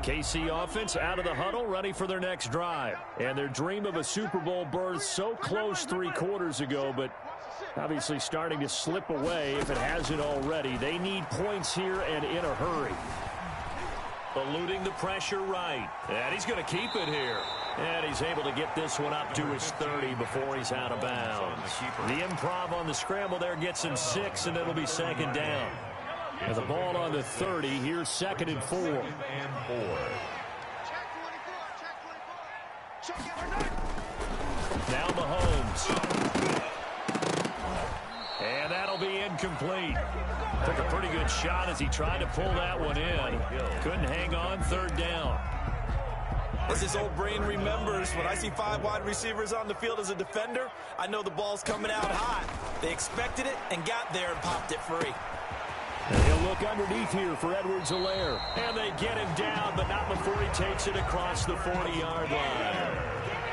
KC offense out of the huddle, ready for their next drive. And their dream of a Super Bowl berth so close 3 quarters ago, but obviously starting to slip away if it hasn't already. They need points here and in a hurry. Eluding the pressure right. And he's going to keep it here. And he's able to get this one up to his 30 before he's out of bounds. The improv on the scramble there gets him 6, and it'll be 2nd down. And the ball on the 30, here's 2nd and 4. Now Mahomes. And that'll be incomplete. Took a pretty good shot as he tried to pull that one in. Couldn't hang on, 3rd down. As his old brain remembers, when I see 5 wide receivers on the field as a defender, I know the ball's coming out hot. They expected it and got there and popped it free. And he'll look underneath here for Edwards-Helaire. And they get him down, but not before he takes it across the 40-yard line.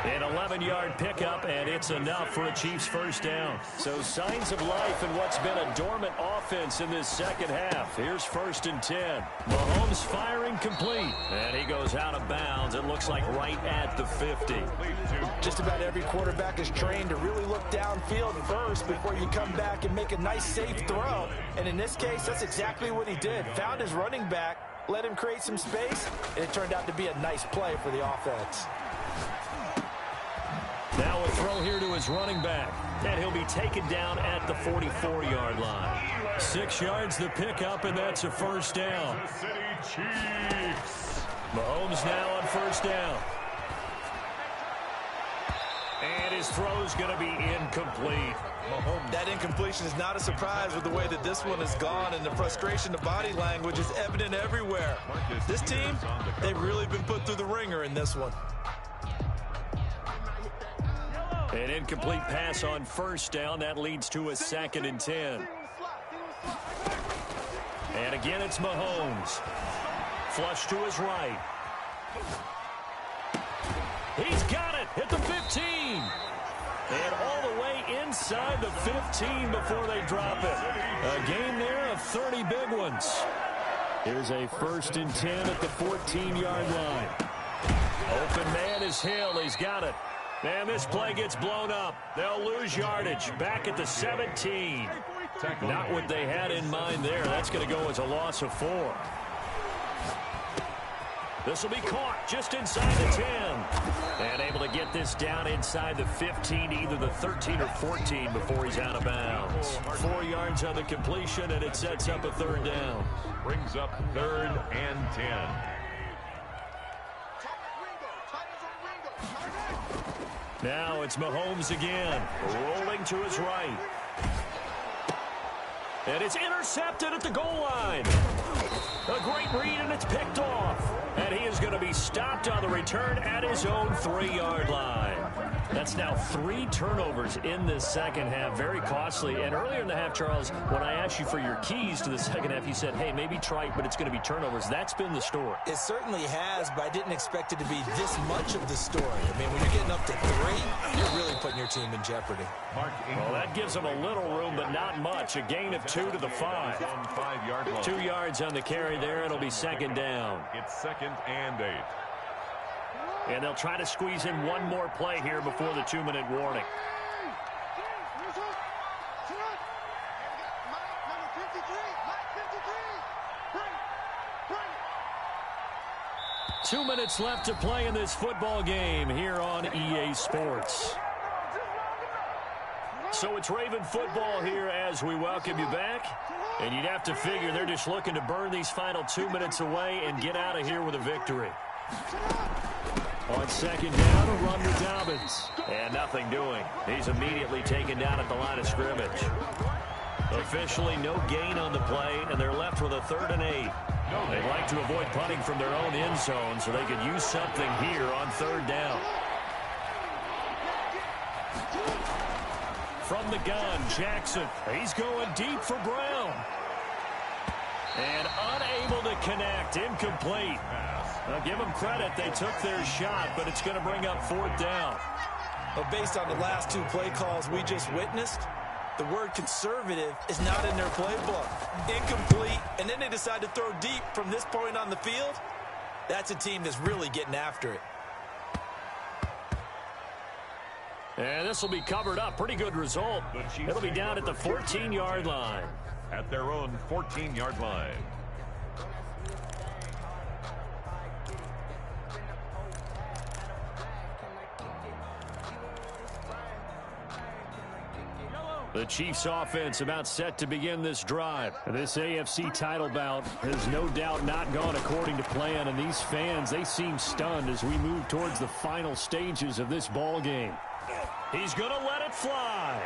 An 11-yard pickup, and it's enough for a Chiefs 1st down. So signs of life in what's been a dormant offense in this second half. Here's 1st and 10. Mahomes firing complete. And he goes out of bounds. It looks like right at the 50. Just about every quarterback is trained to really look downfield first before you come back and make a nice, safe throw. And in this case, that's exactly what he did. Found his running back, let him create some space, and it turned out to be a nice play for the offense. Now a throw here to his running back. And he'll be taken down at the 44-yard line. 6 yards the pickup, and that's a 1st down. Mahomes now on 1st down. And his throw's going to be incomplete. That incompletion is not a surprise with the way that this one has gone, and the frustration, the body language is evident everywhere. This team, they've really been put through the ringer in this one. An incomplete pass on 1st down. That leads to a 2nd and 10. And again, it's Mahomes. Flush to his right. He's got it at the 15. And all the way inside the 15 before they drop it. A game there of 30 big ones. Here's a 1st and 10 at the 14-yard line. Open man is Hill. He's got it. And this play gets blown up. They'll lose yardage. Back at the 17. Not what they had in mind there. That's going to go as a loss of 4. This will be caught just inside the 10. And able to get this down inside the 15, either the 13 or 14 before he's out of bounds. 4 yards on the completion, and it sets up a 3rd down. Brings up 3rd and 10. Now it's Mahomes again, rolling to his right. And it's intercepted at the goal line. A great read, and it's picked off. And he is going to be stopped on the return at his own 3-yard line. That's now 3 turnovers in this second half. Very costly. And earlier in the half, Charles, when I asked you for your keys to the second half, you said, hey, maybe try it, but it's going to be turnovers. That's been the story. It certainly has, but I didn't expect it to be this much of the story. I mean, when you're getting up to 3, you're really putting your team in jeopardy. Well, that gives them a little room, but not much. A gain of 2 to the 5. 5-yard line. 2 yards on the carry there. It'll be 2nd down. It's 2nd and 8. And they'll try to squeeze in one more play here before the 2-minute warning. Two minutes left to play in this football game here on EA Sports. So it's Raven football here as we welcome you back. And you'd have to figure they're just looking to burn these final 2 minutes away and get out of here with a victory. On second down, a run to Dobbins. And nothing doing. He's immediately taken down at the line of scrimmage. Officially no gain on the play, and they're left with a 3rd and 8. They'd like to avoid punting from their own end zone so they could use something here on 3rd down. From the gun, Jackson. He's going deep for Brown. And unable to connect. Incomplete. Now give them credit. They took their shot, but it's going to bring up 4th down. Well, based on the last 2 play calls we just witnessed, the word conservative is not in their playbook. Incomplete, and then they decide to throw deep from this point on the field. That's a team that's really getting after it. And this will be covered up. Pretty good result. It'll be down at the 14-yard line. At their own 14-yard line. The Chiefs offense about set to begin this drive. This AFC title bout has no doubt not gone according to plan, and these fans, they seem stunned as we move towards the final stages of this ball game. He's going to let it fly.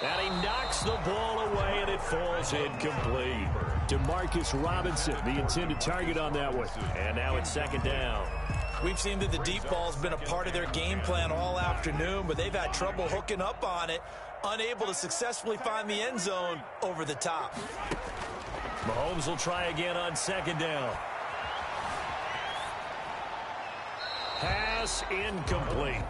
And he knocks the ball away, and it falls incomplete. Demarcus Robinson, the intended target on that one. And now it's 2nd down. We've seen that the deep ball's been a part of their game plan all afternoon, but they've had trouble hooking up on it, unable to successfully find the end zone over the top. Mahomes will try again on 2nd down. Pass incomplete.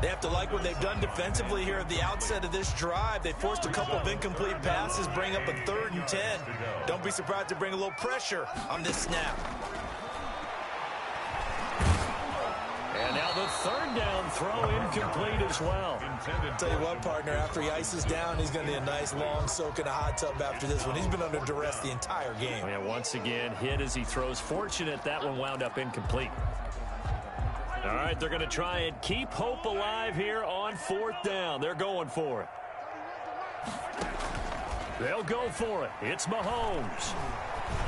They have to like what they've done defensively here at the outset of this drive. They forced a couple of incomplete passes, bring up a 3rd and 10. Don't be surprised to bring a little pressure on this snap. And now the 3rd down throw incomplete as well. Tell you what, partner, after he ices down, he's going to need a nice long soak in a hot tub after this one. He's been under duress the entire game. And once again, hit as he throws. Fortunate that one wound up incomplete. All right, they're going to try and keep hope alive here on 4th down. They're going for it. They'll go for it. It's Mahomes.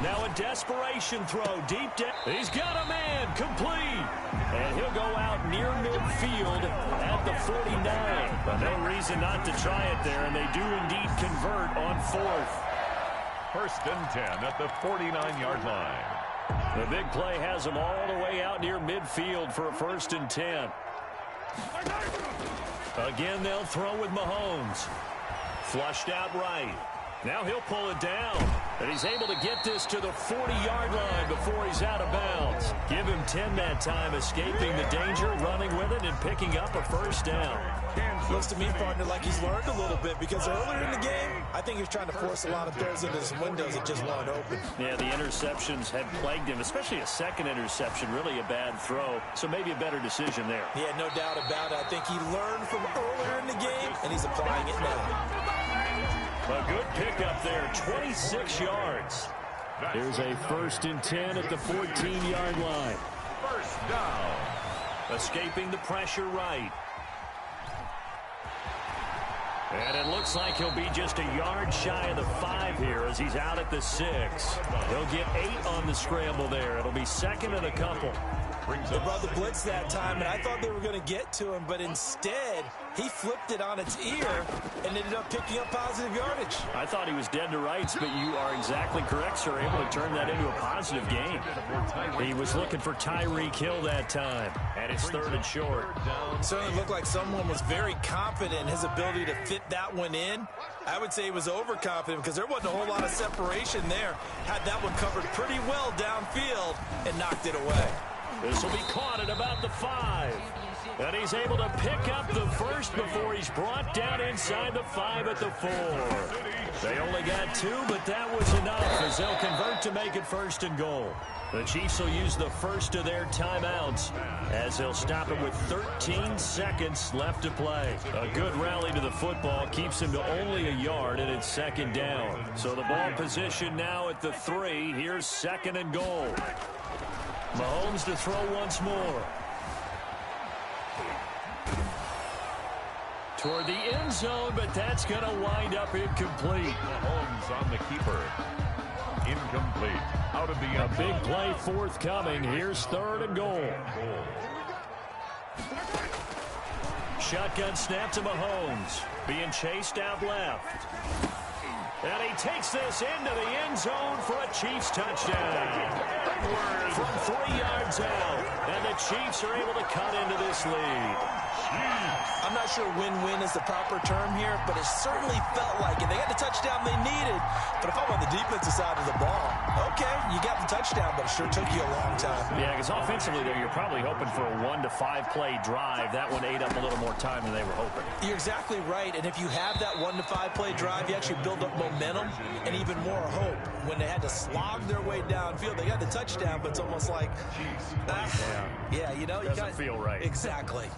Now a desperation throw deep down. He's got a man complete. And he'll go out near midfield at the 49. But no reason not to try it there, and they do indeed convert on 4th. 1st and 10 at the 49-yard line. The big play has them all the way out near midfield for a 1st and 10. Again, they'll throw with Mahomes. Flushed out right. Now he'll pull it down. And he's able to get this to the 40-yard line before he's out of bounds. Give him 10 that time, escaping the danger, running with it, and picking up a 1st down. Looks to me, partner, like he's learned a little bit, because earlier in the game, I think he was trying to force a lot of throws into some windows that just weren't open. Yeah, the interceptions had plagued him, especially a 2nd interception, really a bad throw. So maybe a better decision there. Yeah, no doubt about it. I think he learned from earlier in the game, and he's applying it now. A good pickup there, 26 yards. Here's a 1st and 10 at the 14-yard line. 1st down. Escaping the pressure right. And it looks like he'll be just a yard shy of the 5 here as he's out at the 6. He'll get 8 on the scramble there. It'll be 2nd and a couple. They brought the blitz that time, and I thought they were going to get to him, but instead, he flipped it on its ear and ended up picking up positive yardage. I thought he was dead to rights, but you are exactly correct, sir. Able to turn that into a positive gain. He was looking for Tyreek Hill that time, and it's 3rd and short. It certainly looked like someone was very confident in his ability to fit that one in. I would say he was overconfident because there wasn't a whole lot of separation there. Had that one covered pretty well downfield and knocked it away. This will be caught at about the 5. And he's able to pick up the 1st before he's brought down inside the 5 at the 4. They only got 2, but that was enough as they'll convert to make it 1st and goal. The Chiefs will use the first of their timeouts as they'll stop it with 13 seconds left to play. A good rally to the football keeps him to only a yard, and it's 2nd down. So the ball position now at the 3. Here's 2nd and goal. Mahomes to throw once more. Toward the end zone, but that's going to wind up incomplete. Mahomes on the keeper. Incomplete. Out of the end zone. A big play forthcoming. Here's 3rd and goal. shotgun snap to Mahomes. Being chased out left. And he takes this into the end zone for a Chiefs touchdown. From 3 yards out. And the Chiefs are able to cut into this lead. I'm not sure win-win is the proper term here, but it certainly felt like it. They got the touchdown they needed, but if I'm on the defensive side of the ball, okay, you got the touchdown, but it sure took you a long time. Yeah, because offensively there, you're probably hoping for a 1 to 5 play drive. That one ate up a little more time than they were hoping. You're exactly right, and if you have that 1 to 5 play drive, you actually build up momentum and even more hope. When they had to slog their way downfield, they got the touchdown, but it's almost like, yeah, you know, doesn't feel right. Exactly.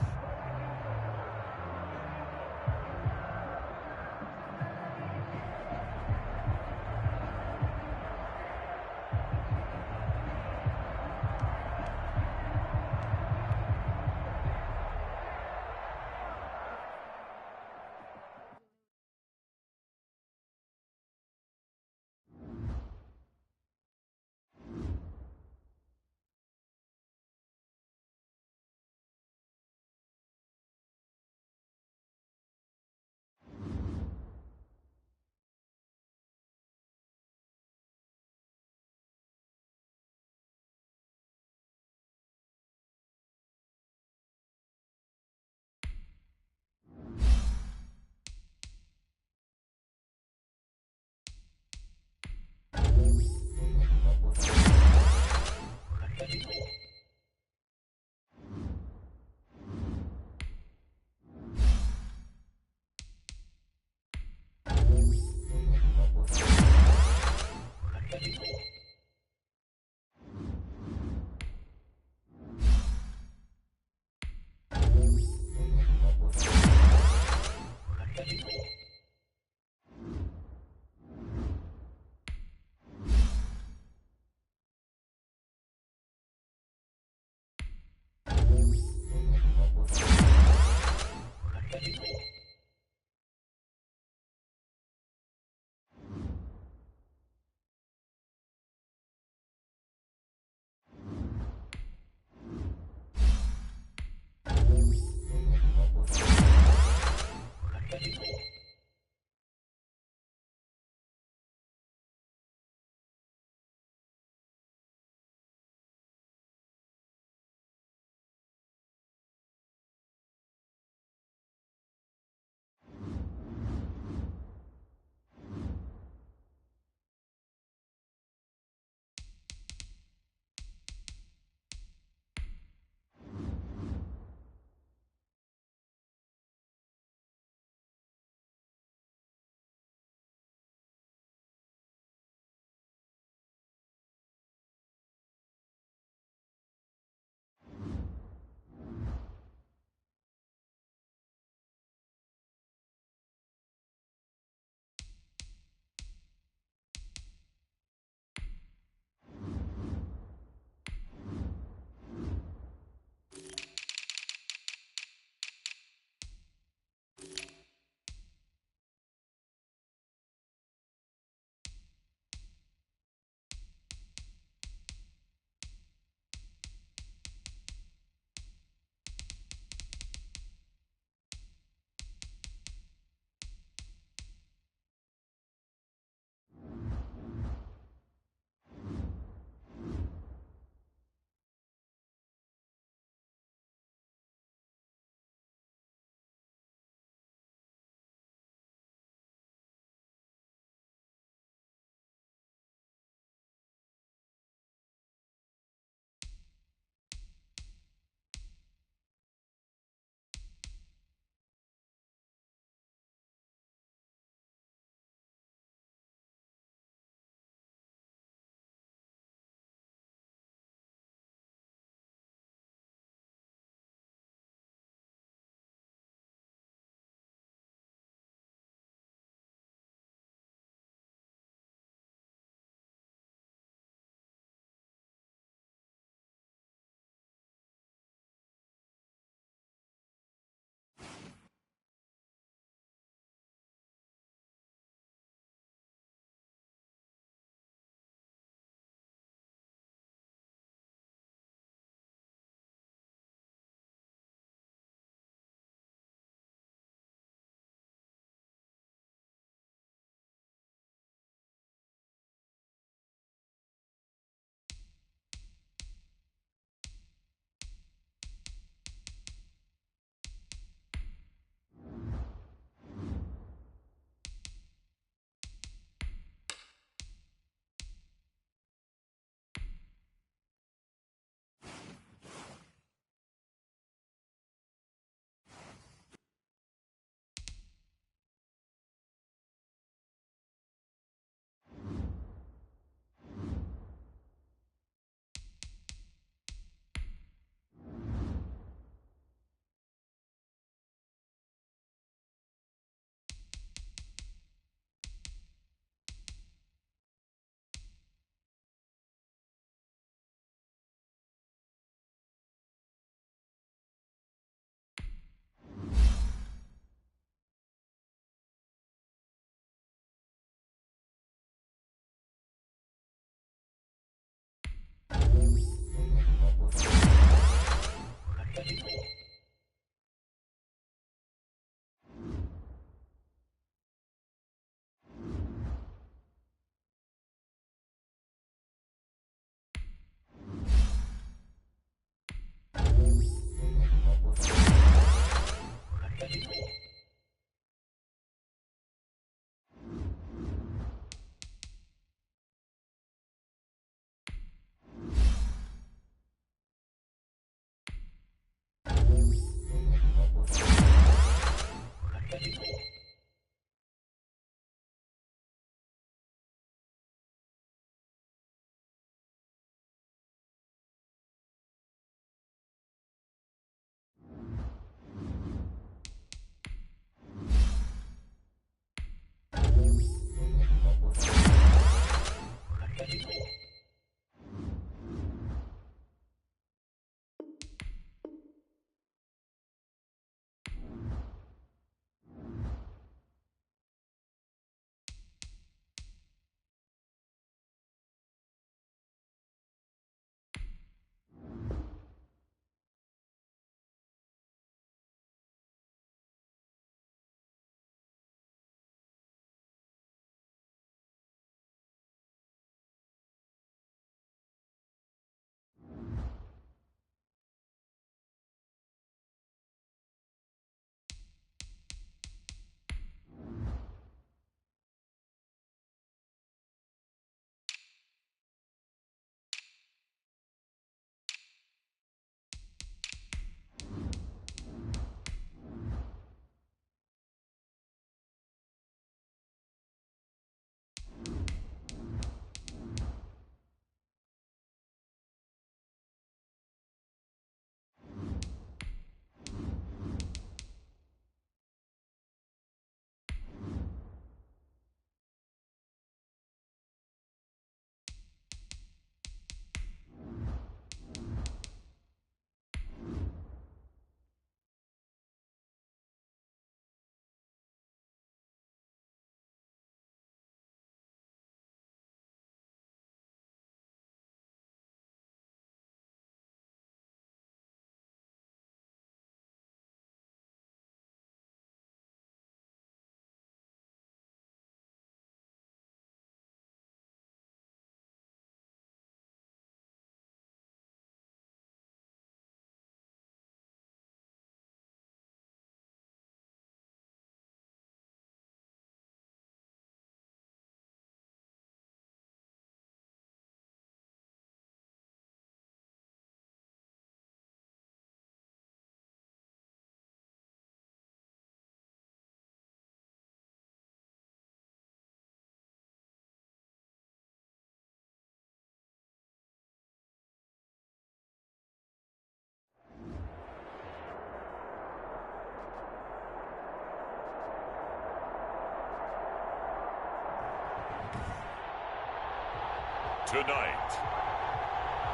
Tonight,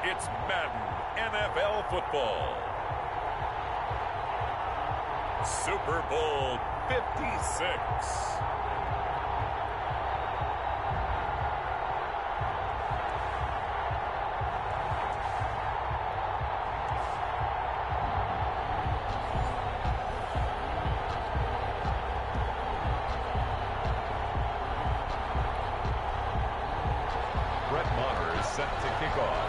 it's Madden NFL football. Super Bowl 56. Set to kick off.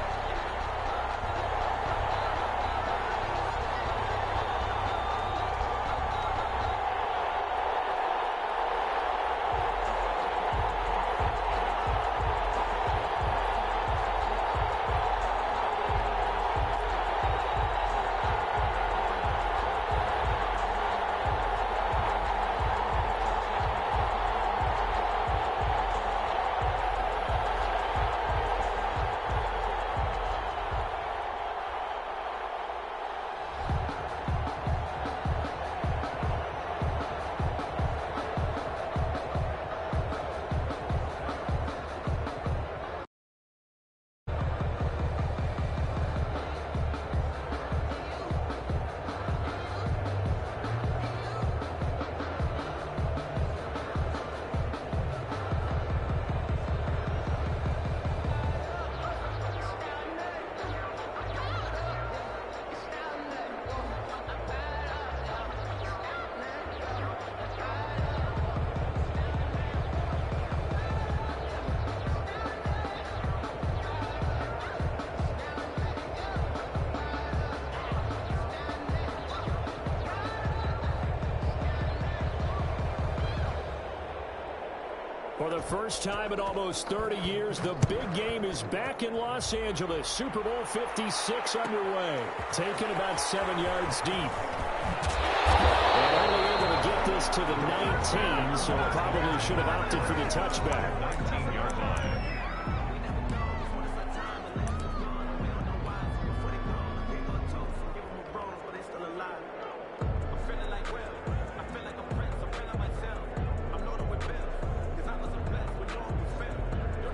For the first time in almost 30 years, the big game is back in Los Angeles. Super Bowl 56 underway. Taken about 7 yards deep. And only able to get this to the 19, so probably should have opted for the touchback. 19-yard line.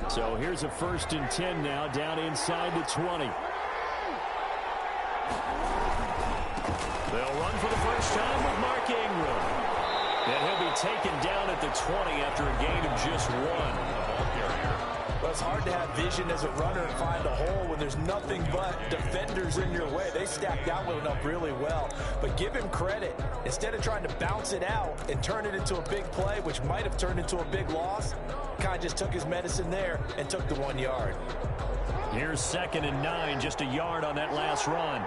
So here's a 1st and 10 now, down inside the 20. They'll run for the first time with Mark Ingram. And he'll be taken down at the 20 after a gain of just 1. Well, it's hard to have vision as a runner and find a hole when there's nothing but defenders in your way. They stacked that one up really well. But give him credit. Instead of trying to bounce it out and turn it into a big play, which might have turned into a big loss, kind of just took his medicine there and took the 1 yard. Here's 2nd and 9, just a yard on that last run.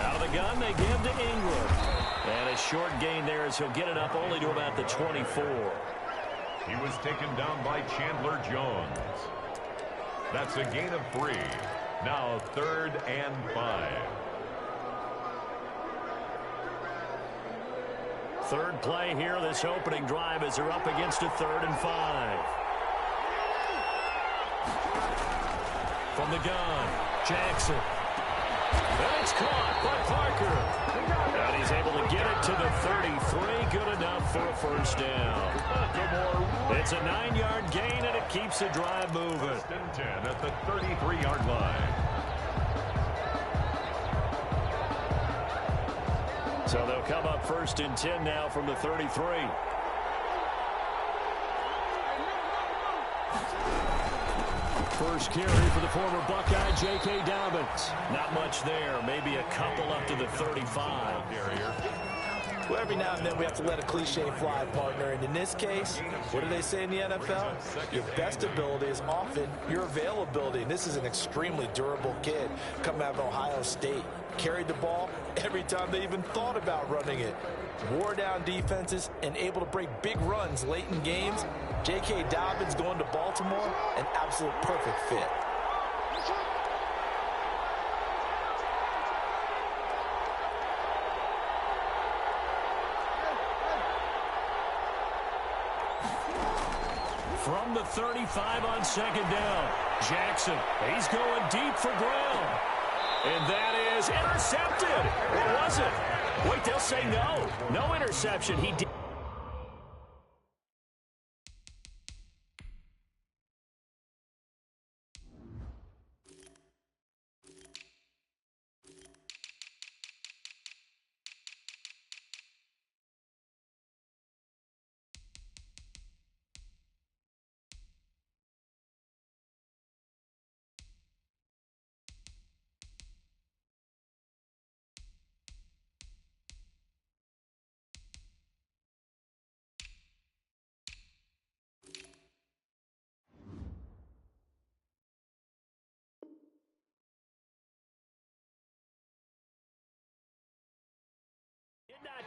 Out of the gun, they give to Ingram. And a short gain there as he'll get it up only to about the 24. He was taken down by Chandler Jones. That's a gain of 3. Now 3rd and 5. Third play here, this opening drive, as they're up against a 3rd and 5. From the gun, Jackson. And it's caught by Parker. And he's able to get it to the 33. Good enough for a first down. It's a 9-yard gain, and it keeps the drive moving. 1st and 10 at the 33-yard line. So they'll come up 1st and 10 now from the 33. First carry for the former Buckeye, J.K. Dobbins. Not much there. Maybe a couple up to the 35. Well, every now and then we have to let a cliche fly, partner. And in this case, what do they say in the NFL? Your best ability is often your availability. And this is an extremely durable kid coming out of Ohio State. Carried the ball every time they even thought about running it. Wore down defenses and able to break big runs late in games. J.K. Dobbins going to Baltimore, an absolute perfect fit. From the 35 on 2nd down, Jackson, he's going deep for ground. And that is intercepted. Or was it? Wait, they'll say no. No interception. He did.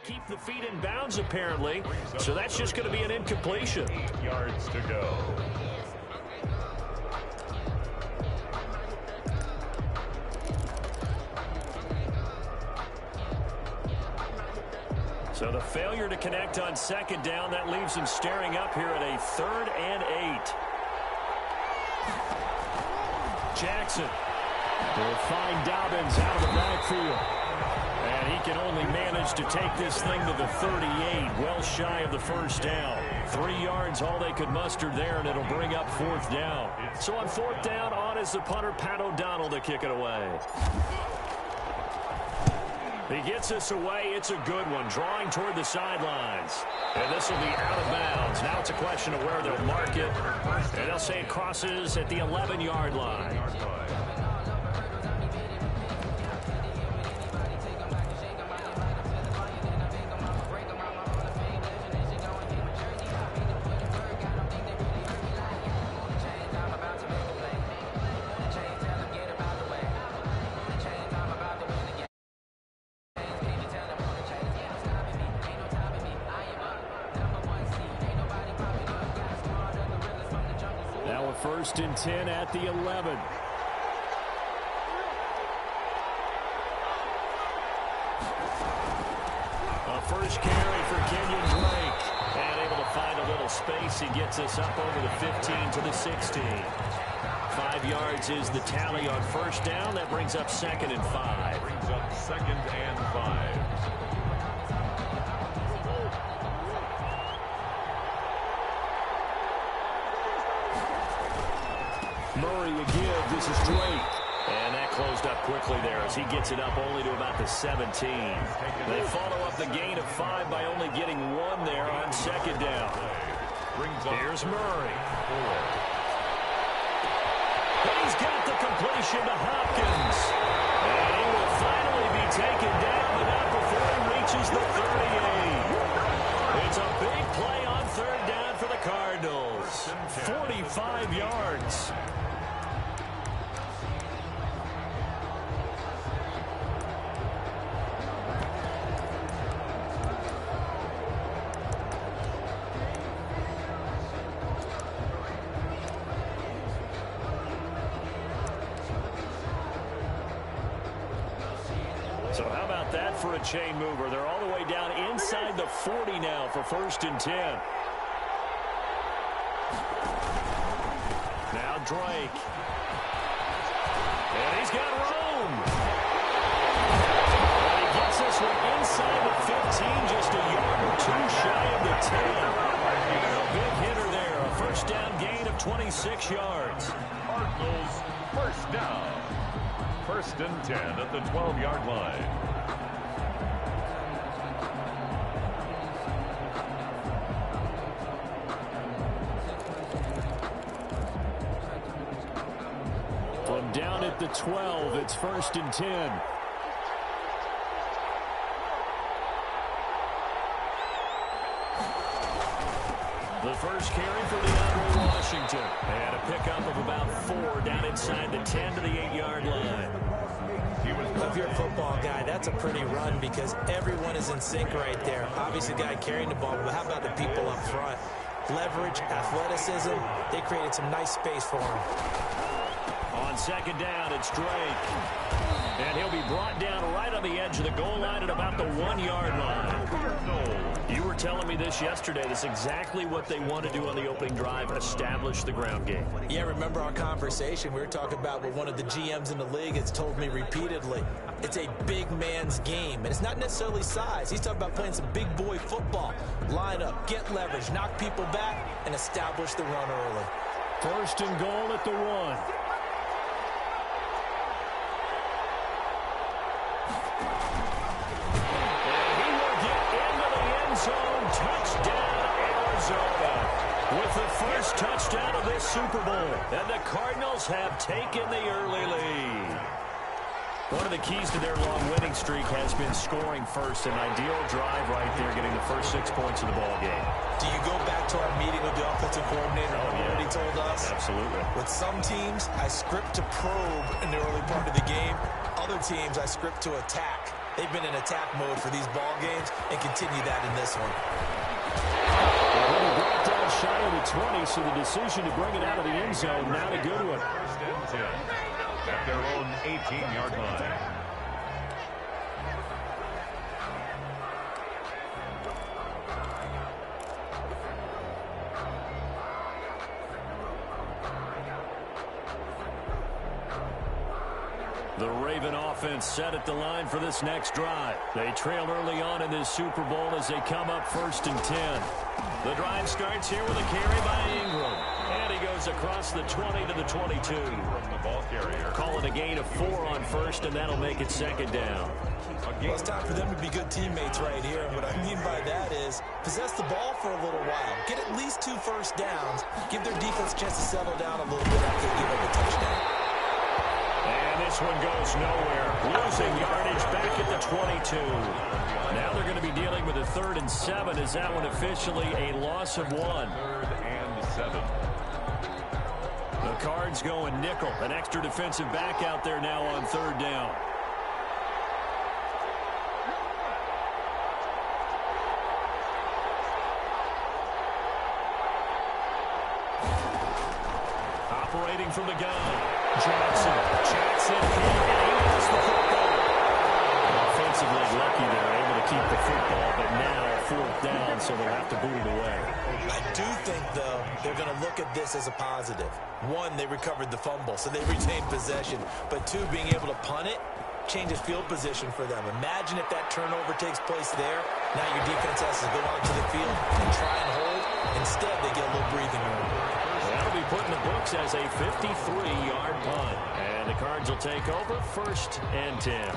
keep the feet in bounds, apparently. So that's just going to be an incompletion. 8 yards to go. So the failure to connect on second down, that leaves him staring up here at a 3rd and 8. Jackson will find Dobbins out of the backfield. And he can only manage to take this thing to the 38, well shy of the first down. 3 yards, all they could muster there, and it'll bring up 4th down. So on 4th down, on is the punter, Pat O'Donnell, to kick it away. He gets us away. It's a good one, drawing toward the sidelines. And this will be out of bounds. Now it's a question of where they'll mark it. And they'll say it crosses at the 11-yard line. Now a 1st and 10 at the 11. A first carry for Kenyon Drake. And able to find a little space. He gets us up over the 15 to the 16. 5 yards is the tally on 1st down. That brings up 2nd and 5. Brings up 2nd and 5. Murray a give. This is Drake. And that closed up quickly there as he gets it up only to about the 17. They follow up the gain of 5 by only getting 1 there on 2nd down. Here's Murray. He's got the completion to Hopkins. And he will finally be taken down, but not before he reaches the 38. It's a big play on 3rd down for the Cardinals. 45 yards. So how about that for a chain mover? They're all the way down inside the 40 now for 1st and 10. Now Drake. And he's got room. And he gets this one inside the 15, just a yard or 2 shy of the 10. A big hitter there. A 1st down gain of 26 yards. Cardinals 1st down. 1st and 10 at the 12-yard line. From down at the 12, it's 1st and 10. The first carry for DeAndre Washington. And a pickup of about 4 down inside the 10 to the 8-yard line. If you're a football guy, that's a pretty run because everyone is in sync right there. Obviously, the guy carrying the ball, but how about the people up front? Leverage, athleticism, they created some nice space for him. On 2nd down, it's Drake. And he'll be brought down right on the edge of the goal line at about the 1-yard line. You were telling me this yesterday. That's exactly what they want to do on the opening drive, establish the ground game. Yeah, remember our conversation? We were talking about what one of the GMs in the league has told me repeatedly. It's a big man's game, and it's not necessarily size. He's talking about playing some big boy football. Line up, get leverage, knock people back, and establish the run early. 1st and goal at the 1. Touchdown, Arizona, with the first touchdown of this Super Bowl. And the Cardinals have taken the early lead. One of the keys to their long winning streak has been scoring first. An ideal drive right there, getting the first 6 points of the ball game. Do you go back to our meeting with the offensive coordinator? What he told us? Absolutely. With some teams, I script to probe in the early part of the game. Other teams, I script to attack. They've been in attack mode for these ball games and continue that in this one. Well, he brought down shy of the 20, so the decision to bring it out of the end zone, not a good one. First and 10 at their own 18-yard line. The Raven offense set at the line for this next drive. They trail early on in this Super Bowl as they come up 1st and 10. The drive starts here with a carry by Ingram. And he goes across the 20 to the 22. From the ball carrier. Call it a gain of 4 on 1st, and that'll make it 2nd down. Well, it's time for them to be good teammates right here. And what I mean by that is possess the ball for a little while. Get at least 2 first downs. Give their defense a chance to settle down a little bit after they give up a touchdown. And this one goes nowhere. Losing yardage back at the 22. Now they're going to be dealing with a 3rd and 7. Is that one officially a loss of 1? 3rd and 7. The Cards going nickel. An extra defensive back out there now on 3rd down. Operating from the gun. Jackson checks it in, and he has the football. Offensively lucky they're able to keep the football, but now 4th down, so they'll have to boot it away. I do think, though, they're going to look at this as a positive. 1, they recovered the fumble, so they retained possession. But 2, being able to punt it changes field position for them. Imagine if that turnover takes place there. Now your defense has to go onto the field and try and hold. Instead, they get a little breathing room. That'll be put in the books as a 53-yard punt. And the Cards will take over 1st and 10.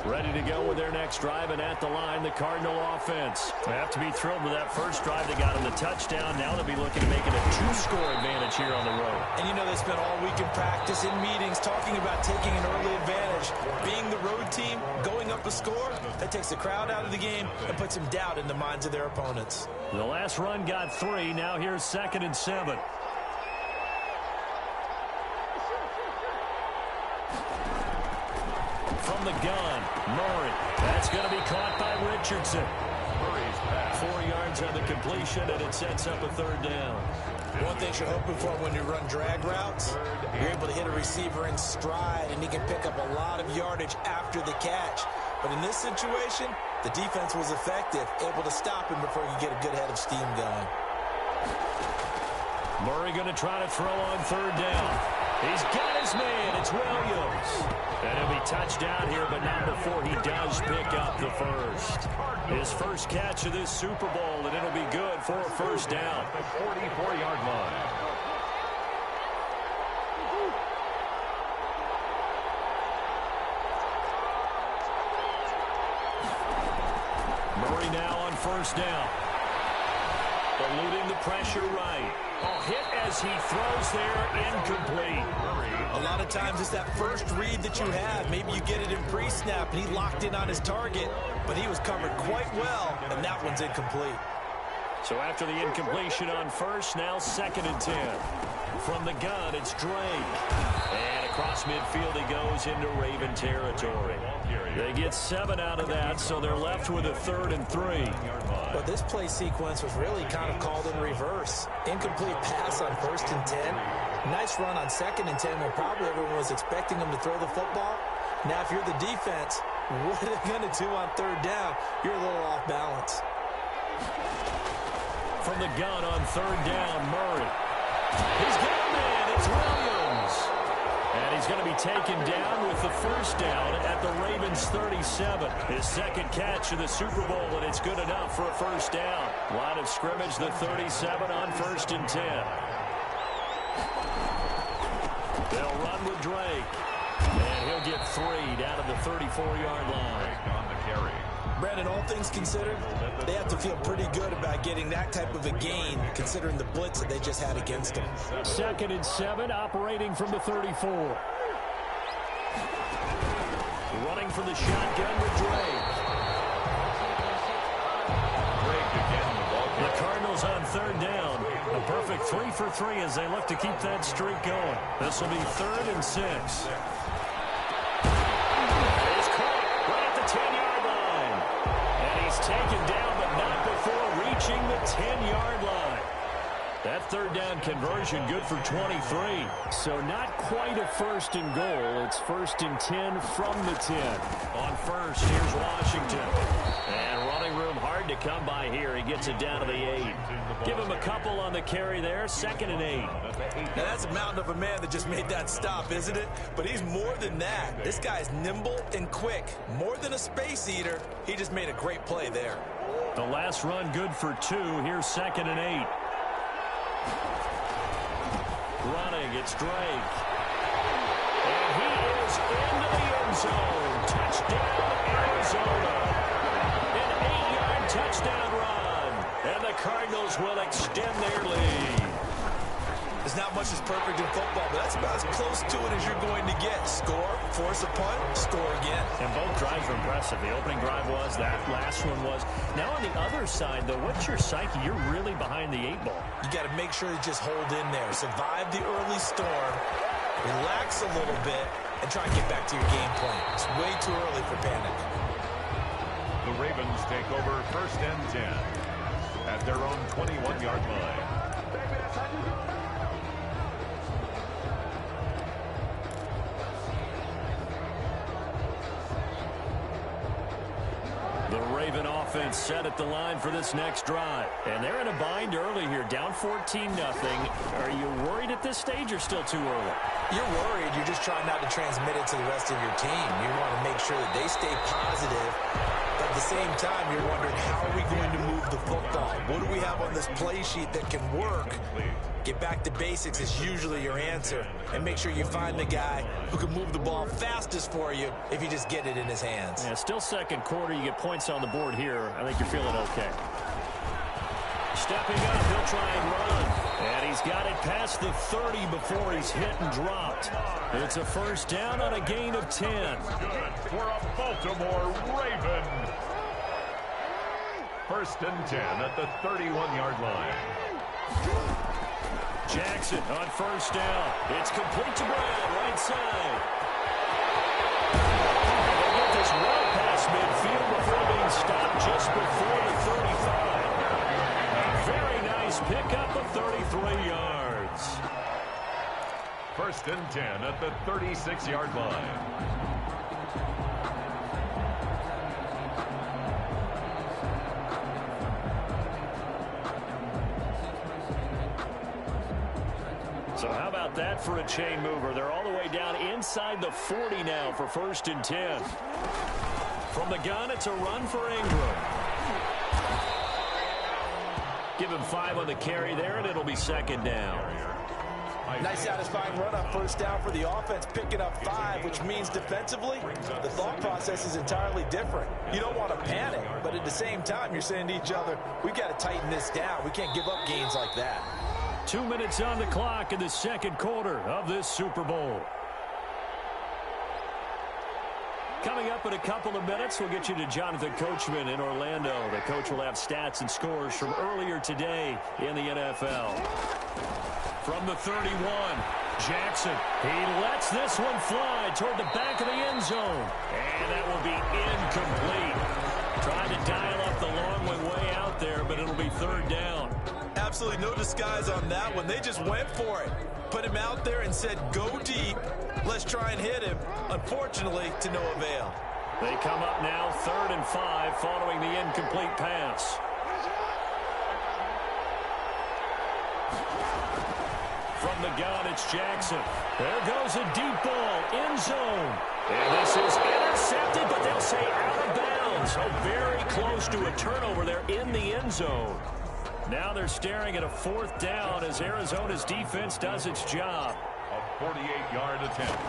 Ready to go with their next drive, and at the line, the Cardinal offense. They have to be thrilled with that first drive. They got them the touchdown. Now they'll be looking to make it a 2-score advantage here on the road. And you know they spent all week in practice, in meetings, talking about taking an early advantage. Being the road team, going up a score, that takes the crowd out of the game and puts some doubt in the minds of their opponents. The last run got 3. Now here's 2nd and 7. From the gun, Murray. That's going to be caught by Richardson. Murray's pass. 4 yards on the completion, and it sets up a 3rd down. One thing you're hoping for when you run drag routes, you're able to hit a receiver in stride, and he can pick up a lot of yardage after the catch. But in this situation, the defense was effective, able to stop him before you get a good head of steam going. Murray going to try to throw on 3rd down. He's got his man. It's Williams. And he'll be touched down here, but not before he does pick up the first. His first catch of this Super Bowl, and it'll be good for a 1st down. The 44-yard line. Murray now on 1st down. Eluding the pressure right. Oh, hit as he throws there, incomplete. A lot of times it's that first read that you have. Maybe you get it in pre-snap, and he locked in on his target, but he was covered quite well, and that one's incomplete. So after the incompletion on 1st, now 2nd and 10. From the gun, it's Drake. And across midfield he goes into Raven territory. They get 7 out of that, so they're left with a 3rd and 3. But this play sequence was really kind of called in reverse. Incomplete pass on 1st and 10. Nice run on 2nd and 10 when probably everyone was expecting him to throw the football. Now, if you're the defense, what are they going to do on 3rd down? You're a little off balance. From the gun on 3rd down, Murray. He's got a man. It's Williams. And he's going to be taken down with the 1st down at the Ravens 37. His 2nd catch of the Super Bowl, and it's good enough for a 1st down. Line of scrimmage, the 37 on 1st and 10. They'll run with Drake. And he'll get 3 down at the 34-yard line. On the carry. Brandon, all things considered, they have to feel pretty good about getting that type of a gain, considering the blitz that they just had against them. 2nd and 7, operating from the 34. Running for the shotgun with Drake. Drake again, the ball. The Cardinals on 3rd down. A perfect 3 for 3 as they look to keep that streak going. This will be 3rd and 6. He's caught right at the 10-yard line. And he's taken down, but not before reaching the 10-yard line. That 3rd down conversion good for 23. So not quite a 1st and goal. It's 1st and 10 from the 10. On first, here's Washington. And running room hard to come by here. He gets it down to the 8. Give him a couple on the carry there. 2nd and 8. Now that's a mountain of a man that just made that stop, isn't it? But he's more than that. This guy's nimble and quick. More than a space eater. He just made a great play there. The last run good for 2. Here's 2nd and 8. Running, it's Drake. And he is into the end zone. Touchdown, Arizona. An 8-yard touchdown run. And the Cardinals will extend their lead. There's not much that's perfect in football, but that's about as close to it as you're going to get. Score, force a punt, score again. And both drives were impressive. The opening drive was, that last one was. Now on the other side, though, what's your psyche? You're really behind the 8 ball. You got to make sure you just hold in there. Survive the early storm, relax a little bit, and try and get back to your game plan. It's way too early for panic. The Ravens take over 1st and 10 at their own 21-yard line. The Raven offense set at the line for this next drive. And they're in a bind early here, down 14-0. Are you worried at this stage or still too early? You're worried. You're just trying not to transmit it to the rest of your team. You want to make sure that they stay positive. But at the same time, you're wondering, how are we going to move the football? What do we have on this play sheet that can work? Get back to basics is usually your answer. And make sure you find the guy who can move the ball fastest for you if you just get it in his hands. Yeah, still 2nd quarter. You get points on the board here. I think you're feeling okay. Stepping up, he'll try and run. And he's got it past the 30 before he's hit and dropped. It's a 1st down on a gain of 10. Good for a Baltimore Raven. 1st and 10 at the 31-yard line. Jackson on 1st down. It's complete to Brown, right side. They get this well past midfield before being stopped just before the 35. Very nice pickup of 33 yards. 1st and 10 at the 36-yard line. So how about that for a chain mover? They're all the way down inside the 40 now for 1st and 10. From the gun, it's a run for Ingram. Give him 5 on the carry there, and it'll be 2nd down. Nice satisfying run on 1st down for the offense, picking up 5, which means defensively, the thought process is entirely different. You don't want to panic, but at the same time, you're saying to each other, we've got to tighten this down. We can't give up gains like that. 2 minutes on the clock in the 2nd quarter of this Super Bowl. Coming up in a couple of minutes, we'll get you to Jonathan Coachman in Orlando. The coach will have stats and scores from earlier today in the NFL. From the 31, Jackson. He lets this one fly toward the back of the end zone. And that will be incomplete. Trying to dial up the long way out there, but it'll be 3rd down. Absolutely no disguise on that one. They just went for it. Put him out there and said, go deep. Let's try and hit him. Unfortunately, to no avail. They come up now 3rd and 5 following the incomplete pass. From the gun, it's Jackson. There goes a deep ball, end zone. And this is intercepted, but they'll say out of bounds. So very close to a turnover there in the end zone. Now they're staring at a 4th down as Arizona's defense does its job. A 48-yard attempt.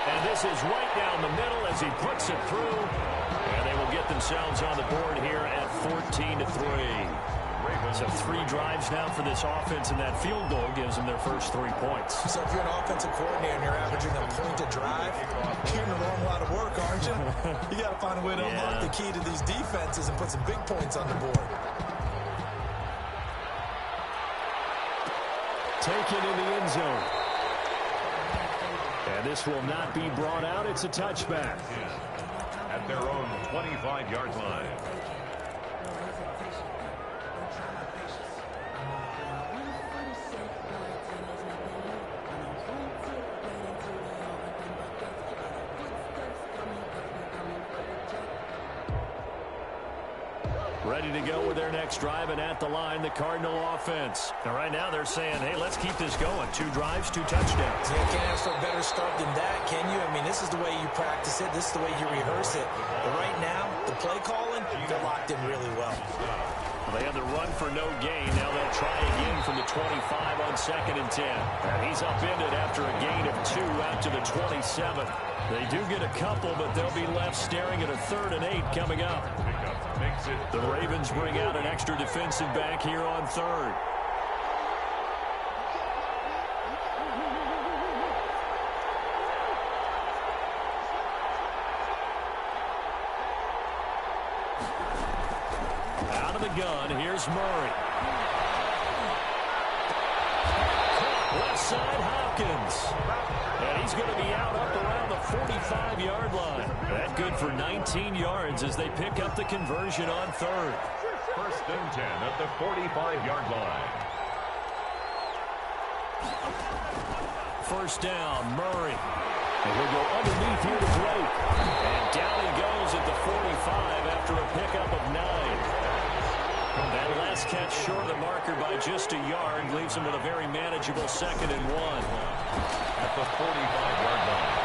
And this is right down the middle as he puts it through. And they will get themselves on the board here at 14-3. So 3 drives now for this offense, and that field goal gives them their first 3 points. So if you're an offensive coordinator and you're averaging a point a drive, you're doing a lot of work, aren't you? You got to find a way to unlock the key to these defenses and put some big points on the board. taken in the end zone. And this will not be brought out. It's a touchback. At their own 25-yard line. Ready to go with their next drive, and at the line, the Cardinal offense. And right now they're saying, hey, let's keep this going. 2 drives, 2 touchdowns. Yeah, can't ask for a better start than that, can you? I mean, this is the way you practice it. This is the way you rehearse it. But right now, the play calling, they're locked in really well. They had the run for no gain. Now they'll try again from the 25 on 2nd and 10. And he's upended after a gain of 2 out to the 27. They do get a couple, but they'll be left staring at a 3rd and 8 coming up. The Ravens bring out an extra defensive back here on 3rd. Out of the gun, here's Murray. Left side, Hopkins. And he's going to be out up around the 45-yard line. That good for 19 yards as they pick up the conversion on 3rd. 1st and 10 at the 45-yard line. 1st down, Murray. And he'll go underneath here to Blake. And down he goes at the 45 after a pickup of 9. That last catch short of the marker by just a yard leaves him with a very manageable 2nd and 1. At the 45-yard line.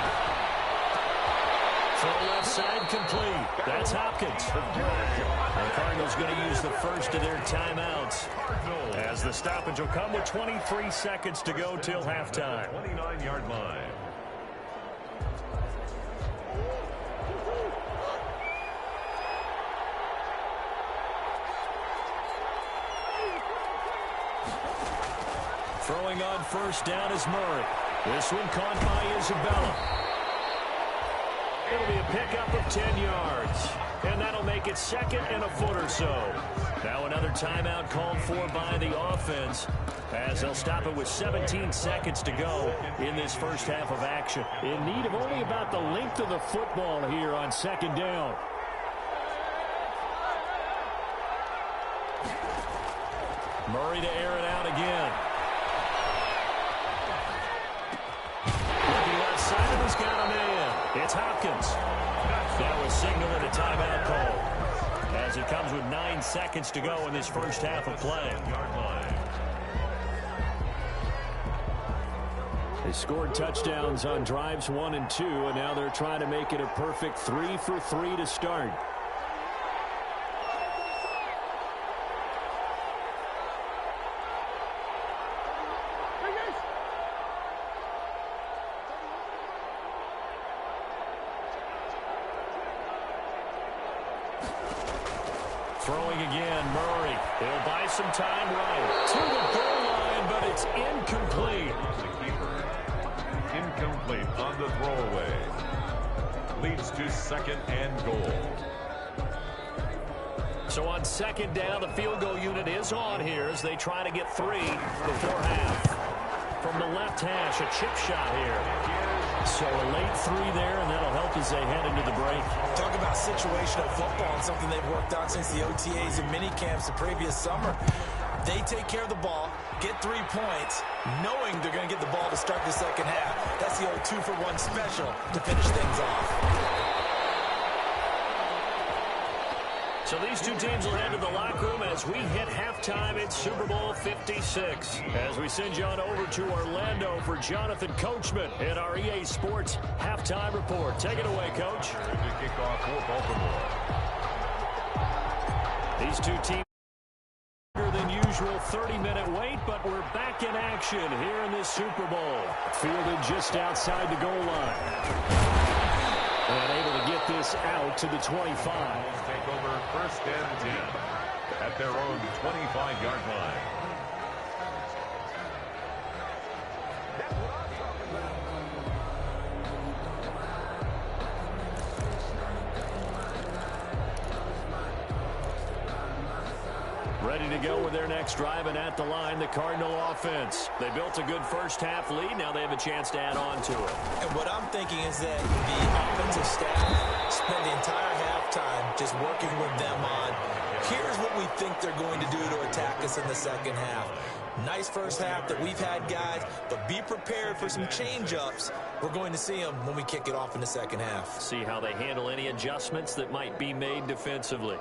Throw left side complete. That's Hopkins. The Cardinals going to use the first of their timeouts as the stoppage will come with 23 seconds to go till halftime. 29-yard line. Throwing on 1st down is Murray. This one caught by Isabella. It'll be a pickup of 10 yards. And that'll make it 2nd and a foot or so. Now another timeout called for by the offense as they'll stop it with 17 seconds to go in this first half of action. In need of only about the length of the football here on 2nd down. Murray to air it out again. He's got a man. It's Hopkins. That was signaling a timeout call as it comes with 9 seconds to go in this first half of play. They scored touchdowns on drives 1 and 2, and now they're trying to make it a perfect 3 for 3 to start. Throwing again, Murray. He'll buy some time right to the goal line, but it's incomplete. The keeper. Incomplete on the throwaway. Leads to 2nd and goal. So on 2nd down, the field goal unit is on here as they try to get 3 before half. From the left hash, a chip shot here. So a late 3 there, and that'll help as they head into the break. Talk about situational football and something they've worked on since the OTAs and minicamps the previous summer. They take care of the ball, get 3 points, knowing they're going to get the ball to start the second half. That's the old 2-for-1 special to finish things off. So these two teams will head to the locker room as we hit halftime in Super Bowl 56. As we send you on over to Orlando for Jonathan Coachman in our EA Sports Halftime Report. Take it away, Coach. To kick off for Baltimore. These two teams longer than usual 30-minute wait, but we're back in action here in this Super Bowl. Fielded just outside the goal line. And able to get this out to the 25. Take over 1st and 10 at their own 25-yard line. Ready to go with their next drive, and at the line, the Cardinal offense. They built a good first-half lead. Now they have a chance to add on to it. And what I'm thinking is that the offensive staff spent the entire halftime just working with them on, here's what we think they're going to do to attack us in the second half. Nice first half that we've had, guys, but be prepared for some change-ups. We're going to see them when we kick it off in the second half. See how they handle any adjustments that might be made defensively.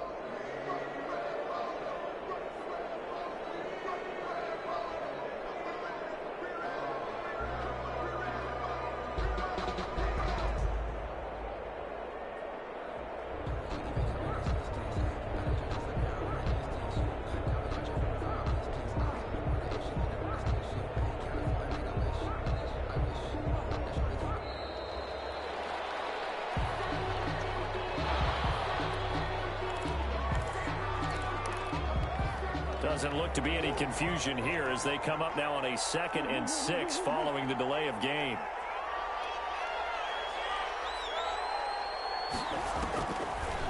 Doesn't look to be any confusion here as they come up now on a 2nd and 6 following the delay of game.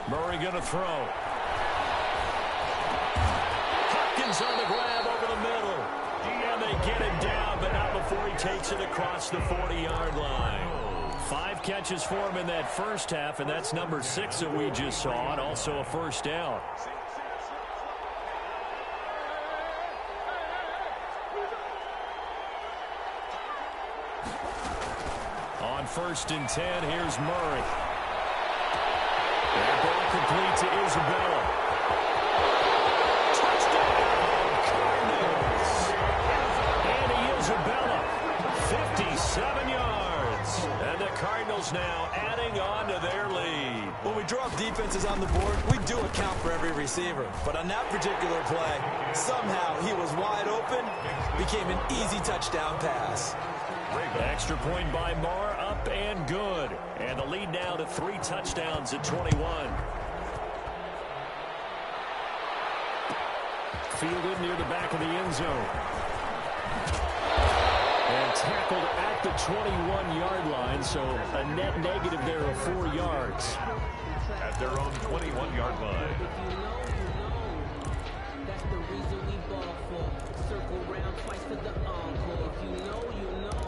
Murray going to throw. Hopkins on the grab over the middle. And they get him down, but not before he takes it across the 40-yard line. 5 catches for him in that first half, and that's number 6 that we just saw, and also a first down. On 1st and 10, here's Murray. That ball complete to Isabella. Touchdown, Cardinals. Andy Isabella, 57 yards. And the Cardinals now adding on to their lead. When we drop defenses on the board, we do account for every receiver. But on that particular play, somehow he was wide open, became an easy touchdown pass. Extra point by Marr, up and good. And the lead now to 3 touchdowns at 21. Fielded near the back of the end zone. And tackled at the 21-yard line, so a net negative there of 4 yards. At their own 21-yard line. That's the reason we ball for. Circle round twice to the encore. If you know, you know.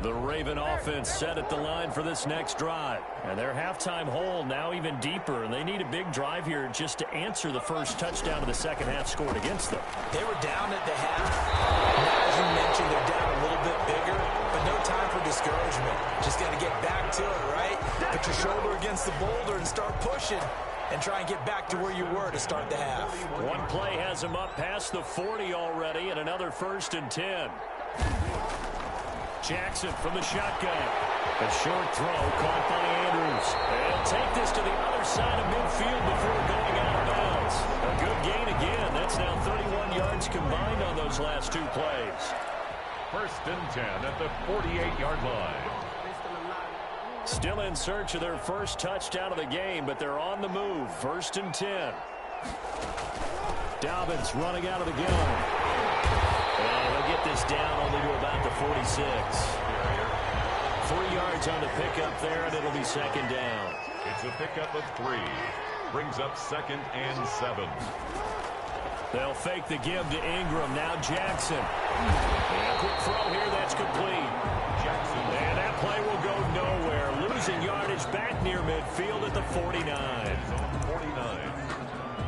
The Raven offense set at the line for this next drive. And their halftime hole now even deeper. And they need a big drive here just to answer the first touchdown of the second half scored against them. They were down at the half. Now, as you mentioned, they're down a little bit bigger, but no time for discouragement. Just got to get back to it, right? Put your shoulder against the boulder and start pushing and try and get back to where you were to start the half. One play has them up past the 40 already, and another 1st and 10. Jackson from the shotgun. A short throw caught by Andrews. And take this to the other side of midfield before going out of bounds. A good gain again. That's now 31 yards combined on those last 2 plays. 1st and 10 at the 48-yard line. Still in search of their first touchdown of the game, but they're on the move. 1st and 10. Dobbins running out of the gun. And they'll get this down only to about the 46. 3 yards on the pickup there, and it'll be 2nd down. It's a pickup of 3. Brings up 2nd and 7. They'll fake the give to Ingram. Now Jackson. And a quick throw here. That's complete. Jackson. And that play will go nowhere. Losing yardage back near midfield at the 49. 49.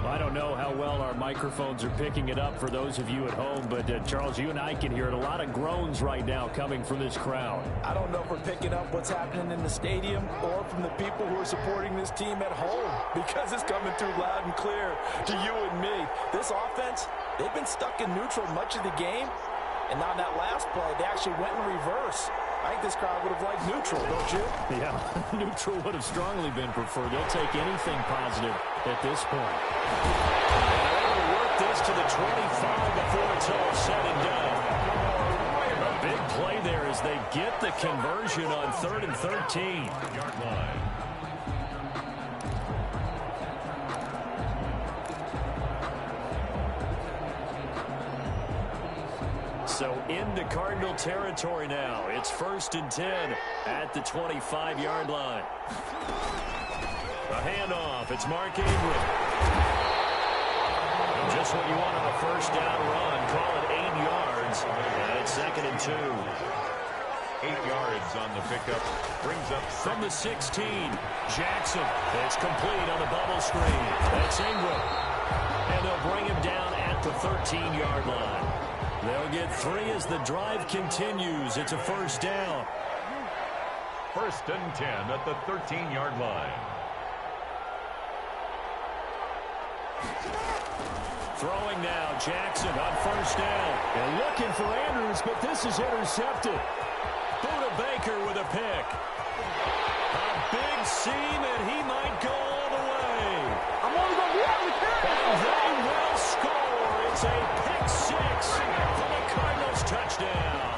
I don't know how well our microphones are picking it up for those of you at home, but Charles, you and I can hear it. A lot of groans right now coming from this crowd. I don't know if we're picking up what's happening in the stadium or from the people who are supporting this team at home, because it's coming through loud and clear to you and me. This offense, they've been stuck in neutral much of the game, and on that last play, they actually went in reverse. I think this crowd would have liked neutral, don't you? Yeah, neutral would have strongly been preferred. They'll take anything positive at this point. They're able to work this to the 25 before it's all said and done. A big play there as they get the conversion on 3rd and 13. Yard line. So into Cardinal territory now. It's 1st and 10 at the 25-yard line. A handoff. It's Mark Ingram. Just what you want on a first down run. Call it 8 yards. And it's 2nd and 2. 8 yards on the pickup. Brings up from the 16. Jackson. It's complete on the bubble screen. That's Ingram. And they'll bring him down at the 13-yard line. They'll get 3 as the drive continues. It's a first down. 1st and 10 at the 13-yard line. Throwing now, Jackson on first down. And looking for Andrews, but this is intercepted. Buda Baker with a pick. A big seam, and he might go all the way. I'm only going to be able to carry. And they will score. It's a pick 6 for the Cardinals. Touchdown.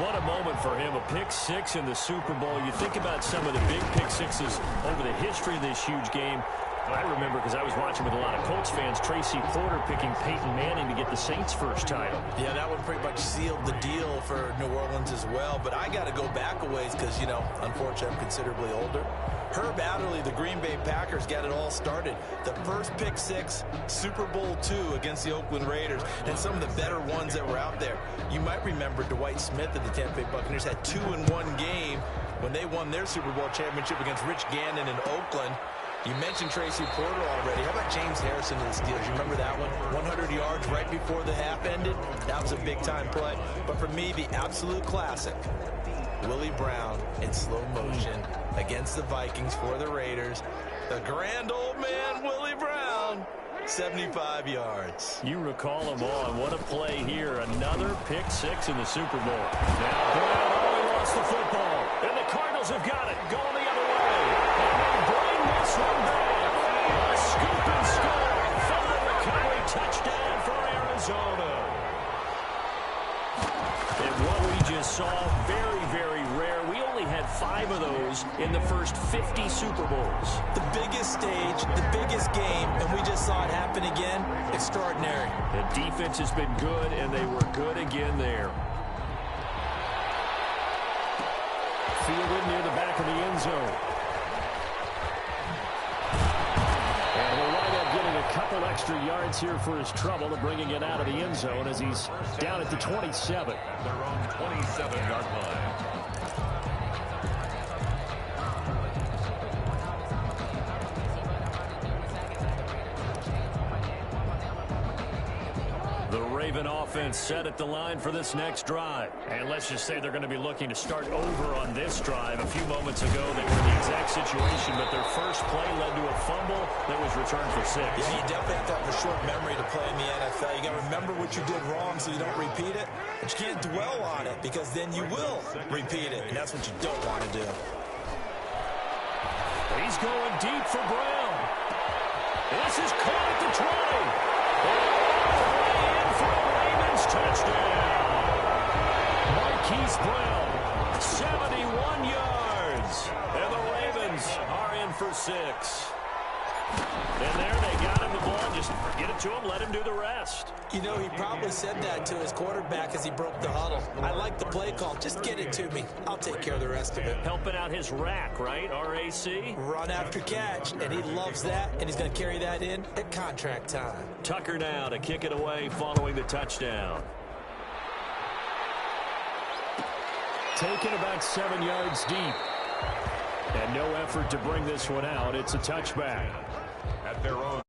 What a moment for him, a pick 6 in the Super Bowl. You think about some of the big pick 6s over the history of this huge game. I remember, because I was watching with a lot of Colts fans, Tracy Porter picking Peyton Manning to get the Saints' first title. Yeah, that one pretty much sealed the deal for New Orleans as well. But I got to go back a ways because, you know, unfortunately I'm considerably older. Herb Adderley, the Green Bay Packers, got it all started. The first pick 6, Super Bowl II against the Oakland Raiders, and some of the better ones that were out there. You might remember Dwight Smith of the Tampa Bay Buccaneers had 2 in one game when they won their Super Bowl championship against Rich Gannon in Oakland. You mentioned Tracy Porter already. How about James Harrison to the Steelers? You remember that one? 100 yards right before the half ended. That was a big-time play. But for me, the absolute classic, Willie Brown in slow motion against the Vikings for the Raiders. The grand old man, Willie Brown, 75 yards. You recall them all. And what a play here. Another pick 6 in the Super Bowl. Now Brown only lost the football. And the Cardinals have got it. Going the other way. And they bring this one back. A scoop and score. Fumble recovery. Touchdown for Arizona. And what we just saw, very, very rare. We only had 5 of those in the first 50 Super Bowls. The biggest stage, the biggest game, and we just saw it happen again. Extraordinary. The defense has been good, and they were good again there. Fielded near the back of the end zone. And we'll wind up getting a couple extra yards here for his trouble of bringing it out of the end zone as he's down at the 27. Their own 27-yard line. The Raven offense set at the line for this next drive. And let's just say they're going to be looking to start over on this drive. A few moments ago, they were in the exact situation, but their first play led to a fumble that was returned for 6. Yeah, you definitely have to have a short memory to play in the NFL. You got to remember what you did wrong so you don't repeat it. But you can't dwell on it because then you will repeat it, and that's what you don't want to do. He's going deep for Brown. This is caught at the 20. Touchdown. Marquise Brown, 71 yards. And the Ravens are in for 6. And there they got him the ball. Just get it to him, let him do the rest. You know, he probably said that to his quarterback as he broke the huddle. I like the play call. Just get it to me. I'll take care of the rest of it. Helping out his rack, right? RAC? Run after catch, and he loves that, and he's going to carry that in at contract time. Tucker now to kick it away following the touchdown. Taken about 7 yards deep. And no effort to bring this one out. It's a touchback. At their own